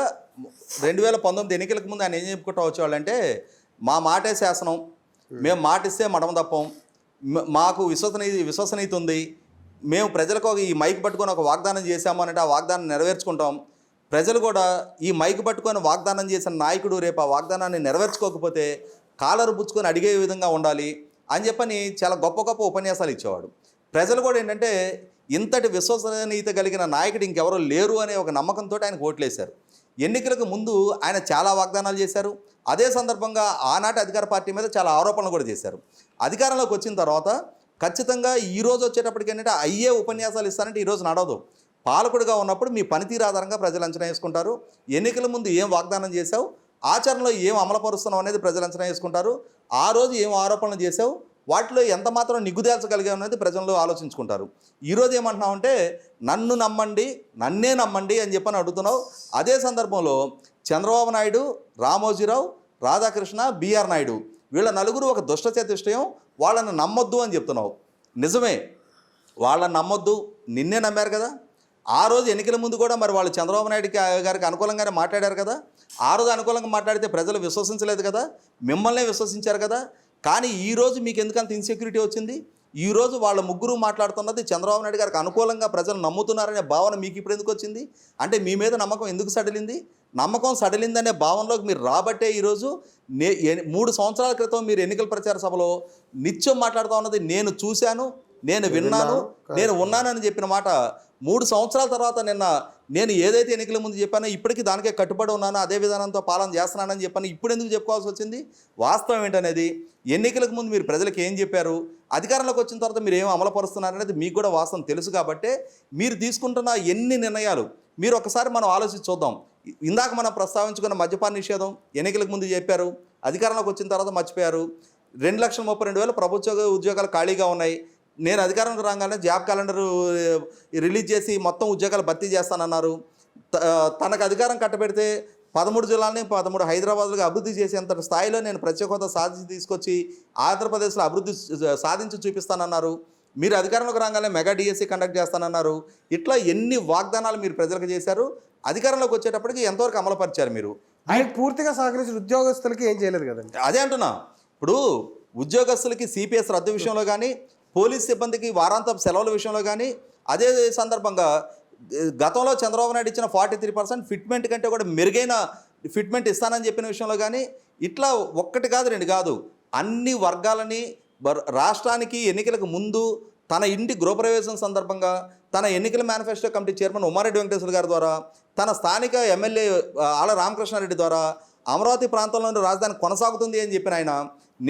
2019 ఎన్నికలకు ముందు ఆయన ఏం చెప్పుకుంటూ వచ్చేవాళ్ళంటే, మా మాటే శాసనం, మేము మాటిస్తే మడమ తప్పం, మాకు విశ్వసనీయత ఉంది, మేము ప్రజలకు ఈ మైక్ పట్టుకొని ఒక వాగ్దానం చేశాము అంటే ఆ వాగ్దానం నెరవేర్చుకుంటాం, ప్రజలు కూడా ఈ మైక్ పట్టుకొని వాగ్దానం చేసిన నాయకుడు రేపు ఆ వాగ్దానాన్ని నెరవేర్చుకోకపోతే కాలరు పుచ్చుకొని అడిగే విధంగా ఉండాలి అని చెప్పని చాలా గొప్ప గొప్ప ఉపన్యాసాలు ఇచ్చేవాడు. ప్రజలు కూడా ఏంటంటే ఇంతటి విశ్వసనీయత కలిగిన నాయకుడు ఇంకెవరో లేరు అనే ఒక నమ్మకంతో ఆయనకు ఓట్లేశారు. ఎన్నికలకు ముందు ఆయన చాలా వాగ్దానాలు చేశారు. అదే సందర్భంగా ఆనాటి అధికార పార్టీ మీద చాలా ఆరోపణలు కూడా చేశారు. అధికారంలోకి వచ్చిన తర్వాత ఖచ్చితంగా ఈరోజు వచ్చేటప్పటికి ఏంటంటే అయ్యే ఉపన్యాసాలు ఇస్తానంటే ఈరోజు నడవదు. పాలకుడిగా ఉన్నప్పుడు మీ పనితీరు ఆధారంగా ప్రజలు అంచనా వేసుకుంటారు. ఎన్నికల ముందు ఏం వాగ్దానం చేశావు, ఆచరణలో ఏం అమలుపరుస్తున్నావు అనేది ప్రజలు అంచనా వేసుకుంటారు. ఆ రోజు ఏం ఆరోపణలు చేశావు, వాటిలో ఎంత మాత్రం నిగ్గుదేల్చగలిగావు అనేది ప్రజలు ఆలోచించుకుంటారు. ఈరోజు ఏమంటున్నావు నన్నే నమ్మండి అని చెప్పని అడుగుతున్నావు. అదే సందర్భంలో చంద్రబాబు నాయుడు, రామోజీరావు, రాధాకృష్ణ, బిఆర్ నాయుడు వీళ్ళ నలుగురు ఒక దుష్టచతుష్టయం, వాళ్ళని నమ్మొద్దు అని చెప్తున్నావు. నిజమే, వాళ్ళని నమ్మొద్దు, నిన్నే నమ్మారు కదా. ఆ రోజు ఎన్నికల ముందు కూడా మరి వాళ్ళు చంద్రబాబు నాయుడు గారికి అనుకూలంగానే మాట్లాడారు కదా. ఆ రోజు అనుకూలంగా మాట్లాడితే ప్రజలు విశ్వసించలేదు కదా, మిమ్మల్నే విశ్వసించారు కదా. కానీ ఈరోజు మీకు ఎందుకంత ఇన్సెక్యూరిటీ వచ్చింది? ఈరోజు వాళ్ళ ముగ్గురు మాట్లాడుతున్నది చంద్రబాబు నాయుడు గారికి అనుకూలంగా ప్రజలు నమ్ముతున్నారనే భావన మీకు ఇప్పుడు ఎందుకు వచ్చింది? అంటే మీ మీద నమ్మకం ఎందుకు సడలింది? నమ్మకం సడలిందనే భావనలోకి మీరు రాబట్టే ఈరోజు 3 సంవత్సరాల క్రితం మీరు ఎన్నికల ప్రచార సభలో నిత్యం మాట్లాడుతూ ఉన్నది నేను చూశాను, నేను విన్నాను, నేను ఉన్నానని చెప్పిన మాట 3 సంవత్సరాల తర్వాత నేను ఏదైతే ఎన్నికల ముందు చెప్పానో ఇప్పటికీ దానికే కట్టుబడి ఉన్నాను, అదే విధానంతో పాలన చేస్తున్నానని చెప్పాను. ఇప్పుడు ఎందుకు చెప్పుకోవాల్సి వచ్చింది? వాస్తవం ఏంటనేది, ఎన్నికలకు ముందు మీరు ప్రజలకు ఏం చెప్పారు, అధికారంలోకి వచ్చిన తర్వాత మీరు ఏం అమలుపరుస్తున్నారనేది మీకు కూడా వాస్తవం తెలుసు. కాబట్టి మీరు తీసుకుంటున్న ఎన్ని నిర్ణయాలు మీరు ఒకసారి మనం ఆలోచించి చూద్దాం. ఇందాక మనం ప్రస్తావించుకున్న మద్యపాన నిషేధం ఎన్నికలకు ముందు చెప్పారు, అధికారంలోకి వచ్చిన తర్వాత మర్చిపోయారు. 2,32,000 ప్రభుత్వ ఉద్యోగాలు ఖాళీగా ఉన్నాయి. నేను అధికారంలోకి రాగానే జాబ్ క్యాలెండర్ రిలీజ్ చేసి మొత్తం ఉద్యోగాలు భర్తీ చేస్తానన్నారు. తనకు అధికారం కట్టబెడితే 13 జిల్లాలని 13 హైదరాబాద్లుగా అభివృద్ధి చేసేంత స్థాయిలో నేను ప్రత్యేక హోదా సాధించి తీసుకొచ్చి ఆంధ్రప్రదేశ్లో అభివృద్ధి సాధించి చూపిస్తానన్నారు. మీరు అధికారంలోకి రాగానే మెగా డిఎస్సి కండక్ట్ చేస్తానన్నారు. ఇట్లా ఎన్ని వాగ్దానాలు మీరు ప్రజలకు చేశారు, అధికారంలోకి వచ్చేటప్పటికి ఎంతవరకు అమలుపరిచారు? మీరు ఆయన పూర్తిగా సహకరించిన ఉద్యోగస్తులకి ఏం చేయలేదు కదండి. అదే అంటున్నా. ఇప్పుడు ఉద్యోగస్తులకి సిపిఎస్ రద్దు విషయంలో కానీ, పోలీస్ సిబ్బందికి వారాంతపు సెలవుల విషయంలో కానీ, అదే సందర్భంగా గతంలో చంద్రబాబు నాయుడు ఇచ్చిన 43% ఫిట్మెంట్ కంటే కూడా మెరుగైన ఫిట్మెంట్ ఇస్తానని చెప్పిన విషయంలో కానీ, ఇట్లా ఒక్కటి కాదు రెండు కాదు అన్ని వర్గాలని రాష్ట్రానికి ఎన్నికలకు ముందు తన ఇంటి గృహప్రవేశం సందర్భంగా తన ఎన్నికల manifesto committee chairman Uma Reddy Venkateswara గారి ద్వారా, తన స్థానిక ఎమ్మెల్యే ఆల రామకృష్ణారెడ్డి ద్వారా అమరావతి ప్రాంతంలోని రాజధాని కొనసాగుతుంది అని చెప్పిన ఆయన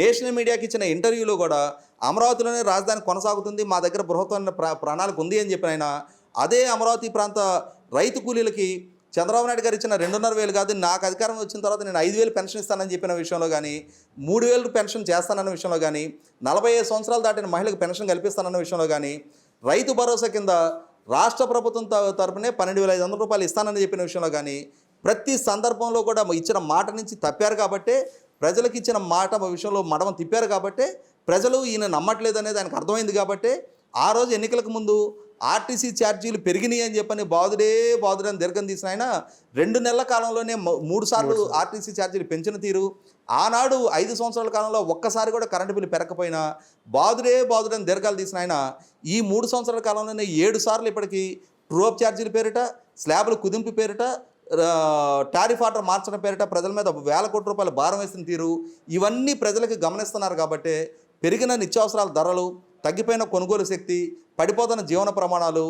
నేషనల్ మీడియాకి ఇచ్చిన ఇంటర్వ్యూలో కూడా అమరావతిలోనే రాజధాని కొనసాగుతుంది, మా దగ్గర బృహత్తమైన ప్రణాళిక ఉంది అని చెప్పిన ఆయన అదే అమరావతి ప్రాంత రైతు కూలీలకి చంద్రబాబు నాయుడు గారు ఇచ్చిన 2,500 కాదు, నాకు అధికారం వచ్చిన తర్వాత నేను 5,000 పెన్షన్ ఇస్తానని చెప్పిన విషయంలో కానీ, 3,000 పెన్షన్ చేస్తానన్న విషయంలో కానీ, 45 సంవత్సరాలు దాటిన మహిళలకు పెన్షన్ కల్పిస్తానన్న విషయంలో కానీ, రైతు భరోసా కింద రాష్ట్ర ప్రభుత్వం తరపునే 12,500 రూపాయలు ఇస్తానని చెప్పిన విషయంలో కానీ, ప్రతి సందర్భంలో కూడా ఇచ్చిన మాట నుంచి తప్పారు. కాబట్టే ప్రజలకు ఇచ్చిన మాట విషయంలో మడమ తిప్పారు. కాబట్టే ప్రజలు ఈయన నమ్మట్లేదు అనేది ఆయనకు అర్థమైంది కాబట్టి ఆ రోజు ఎన్నికలకు ముందు ఆర్టీసీ ఛార్జీలు పెరిగినాయి అని చెప్పని బాదుడని దీర్ఘం తీసిన ఆయన 2 నెలల కాలంలోనే 3 సార్లు ఆర్టీసీ ఛార్జీలు పెంచిన తీరు, ఆనాడు 5 సంవత్సరాల కాలంలో ఒక్కసారి కూడా కరెంటు బిల్లు పెరగకపోయినా బాదుడని దీర్ఘాలు తీసిన ఆయన ఈ 3 సంవత్సరాల కాలంలోనే 7 సార్లు ఇప్పటికీ ట్రూఅప్ ఛార్జీల పేరిట, స్లాబుల కుదింపు పేరిట, టారిఫ్ ఆర్డర్ మార్చడం పేరిట ప్రజల మీద వేల కోట్ల రూపాయల భారం వేసిన తీరు ఇవన్నీ ప్రజలకు గమనిస్తున్నారు కాబట్టి పెరిగిన నిత్యావసరాల ధరలు, తగ్గిపోయిన కొనుగోలు శక్తి, పడిపోతున్న జీవన ప్రమాణాలు,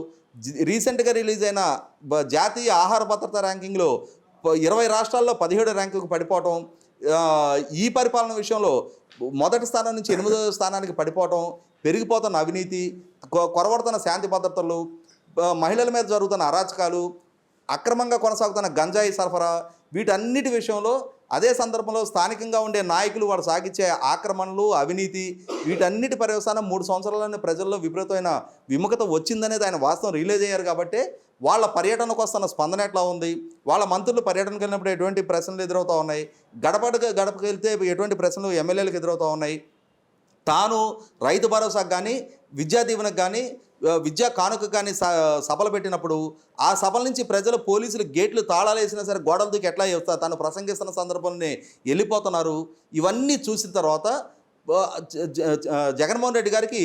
రీసెంట్గా రిలీజ్ అయిన జాతీయ ఆహార భద్రత ర్యాంకింగ్లో 20 రాష్ట్రాల్లో 17 ర్యాంకుకు పడిపోవటం, ఈ పరిపాలన విషయంలో మొదటి స్థానం నుంచి 8వ స్థానానికి పడిపోవటం, పెరిగిపోతున్న అవినీతి, కొరవడుతున్న శాంతి భద్రతలు, మహిళల మీద జరుగుతున్న అరాచకాలు, అక్రమంగా కొనసాగుతున్న గంజాయి సరఫరా, వీటన్నిటి విషయంలో అదే సందర్భంలో స్థానికంగా ఉండే నాయకులు వాడు సాగించే ఆక్రమణలు, అవినీతి, వీటన్నిటి పర్యవసానం 3 సంవత్సరాల్లోనే ప్రజల్లో విపరీతమైన విముఖత వచ్చిందనేది ఆయన వాస్తవం రిలీజ్ అయ్యారు కాబట్టి వాళ్ళ పర్యటనకు వస్తున్న స్పందన ఎట్లా ఉంది, వాళ్ళ మంత్రులు పర్యటనకు వెళ్ళినప్పుడు ఎటువంటి ప్రశ్నలు ఎదురవుతూ ఉన్నాయి, గడపకు వెళ్తే ఎటువంటి ప్రశ్నలు ఎమ్మెల్యేలకు ఎదురవుతూ ఉన్నాయి, తాను రైతు భరోసాకు కానీ విద్యా దీవెనకు కానీ విద్యా కానుక కానీ సభలు పెట్టినప్పుడు ఆ సభల నుంచి ప్రజలు పోలీసులు గేట్లు తాళాలు వేసినా సరే గోడల దూకి ఎట్లా చేస్తారు, తను ప్రసంగిస్తున్న సందర్భంలోనే వెళ్ళిపోతున్నారు. ఇవన్నీ చూసిన తర్వాత జగన్మోహన్ రెడ్డి గారికి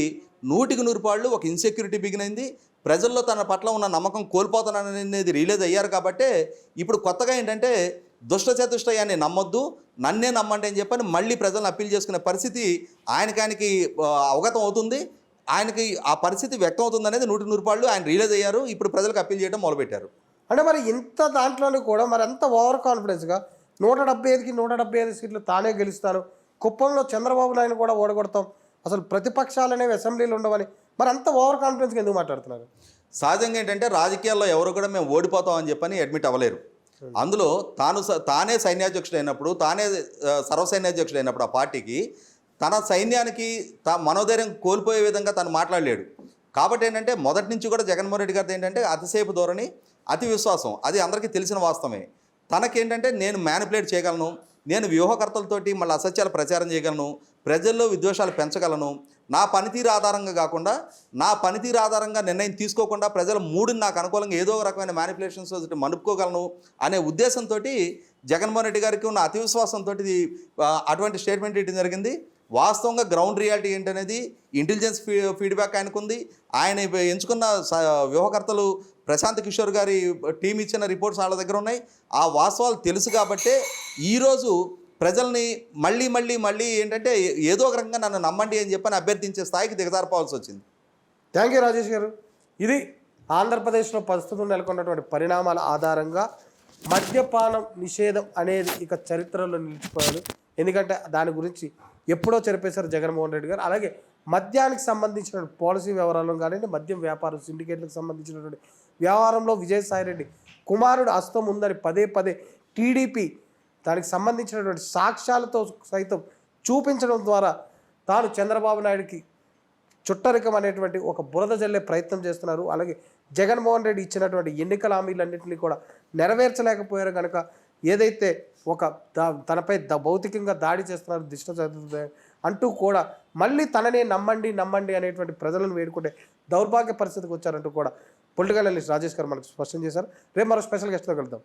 100కి 100 ఒక ఇన్సెక్యూరిటీ బిగినైంది. ప్రజల్లో తన పట్ల ఉన్న నమ్మకం కోల్పోతాననేది రిలీజ్ అయ్యారు కాబట్టి ఇప్పుడు కొత్తగా ఏంటంటే దుష్ట చతుష్టయాన్ని నమ్మొద్దు, నన్నే నమ్మండి అని చెప్పని మళ్ళీ ప్రజలను అప్పీల్ చేసుకునే పరిస్థితి ఆయనకి అవగతం అవుతుంది. ఆయనకి ఆ పరిస్థితి వ్యక్తం అవుతుంది అనేది 100కి 100 ఆయన రియలైజ్ అయ్యారు. ఇప్పుడు ప్రజలకు అప్పీల్ చేయడం మొదలుపెట్టారు. అంటే మరి ఇంత దాంట్లోనే కూడా మరి అంత ఓవర్ కాన్ఫిడెన్స్గా 175కి 175 సీట్లు తానే గెలుస్తాను, కుప్పంలో చంద్రబాబు నాయుడు కూడా ఓడగొడతాం, అసలు ప్రతిపక్షాలు అనేవి అసెంబ్లీలో ఉండవని మరి అంత ఓవర్ కాన్ఫిడెన్స్గా ఎందుకు మాట్లాడుతున్నారు? సహజంగా ఏంటంటే రాజకీయాల్లో ఎవరు కూడా మేము ఓడిపోతాం అని చెప్పని అడ్మిట్ అవ్వలేరు. అందులో తానే సైన్యాధ్యక్షుడు అయినప్పుడు, తానే సర్వసైన్యాధ్యక్షుడు అయినప్పుడు ఆ పార్టీకి తన సైన్యానికి మనోధైర్యం కోల్పోయే విధంగా తను మాట్లాడలేడు. కాబట్టి ఏంటంటే మొదటి నుంచి కూడా జగన్మోహన్ రెడ్డి గారిది ఏంటంటే అతిసేపు ధోరణి, అతి విశ్వాసం, అది అందరికీ తెలిసిన వాస్తవమే. తనకేంటంటే నేను మ్యానిపులేట్ చేయగలను, నేను వ్యూహకర్తలతోటి మళ్ళీ అసత్యాలు ప్రచారం చేయగలను, ప్రజల్లో విద్వేషాలు పెంచగలను, నా పనితీరు ఆధారంగా కాకుండా నా పనితీరు ఆధారంగా నిర్ణయం తీసుకోకుండా ప్రజల మూడుని నాకు అనుకూలంగా ఏదో ఒక రకమైన మ్యానిపులేషన్స్ మనుపుకోగలను అనే ఉద్దేశంతో జగన్మోహన్ రెడ్డి గారికి ఉన్న అతి విశ్వాసంతో అటువంటి స్టేట్మెంట్ ఇవ్వడం జరిగింది. వాస్తవంగా గ్రౌండ్ రియాలిటీ ఏంటనేది ఇంటెలిజెన్స్ ఫీడ్బ్యాక్ ఆయనకుంది. ఆయన ఎంచుకున్న వ్యూహకర్తలు ప్రశాంత్ కిషోర్ గారి టీం ఇచ్చిన రిపోర్ట్స్ వాళ్ళ దగ్గర ఉన్నాయి. ఆ వాస్తవాలు తెలుసు కాబట్టే ఈరోజు ప్రజల్ని మళ్ళీ ఏంటంటే ఏదో ఒక రకంగా నన్ను నమ్మండి అని చెప్పని అభ్యర్థించే స్థాయికి దిగజారిపోవాల్సి వచ్చింది. థ్యాంక్ యూ రాజేష్ గారు. ఇది ఆంధ్రప్రదేశ్లో ప్రస్తుతం నెలకొన్నటువంటి పరిణామాల ఆధారంగా మద్యపానం నిషేధం అనేది ఇక చరిత్రలో నిలిచిపోయారు. ఎందుకంటే దాని గురించి ఎప్పుడో చెరిపేశారు జగన్మోహన్ రెడ్డి గారు. అలాగే మద్యానికి సంబంధించిన పాలసీ వ్యవహారాలను కానీ మద్యం వ్యాపారం సిండికేట్లకు సంబంధించినటువంటి వ్యవహారంలో విజయసాయిరెడ్డి కుమారుడు హస్తం ఉందని పదే టీడీపీ దానికి సంబంధించినటువంటి సాక్ష్యాలతో సైతం చూపించడం ద్వారా తాను చంద్రబాబు నాయుడికి చుట్టరికం అనేటువంటి ఒక బురద జల్లే ప్రయత్నం చేస్తున్నారు. అలాగే జగన్మోహన్ రెడ్డి ఇచ్చినటువంటి ఎన్నికల హామీలన్నింటినీ కూడా నెరవేర్చలేకపోయారు కనుక ఏదైతే ఒక తనపై భౌతికంగా దాడి చేస్తున్నారు దిష్ట అంటూ కూడా మళ్ళీ తననే నమ్మండి అనేటువంటి ప్రజలను వేడుకుంటే దౌర్భాగ్య పరిస్థితికి వచ్చారంటూ కూడా పొలిటికల్ అనలిస్ట్ రాజేష్ గారు మనకు స్పష్టం చేశారు. రేపు మరో స్పెషల్ గెస్ట్తో కలుద్దాం.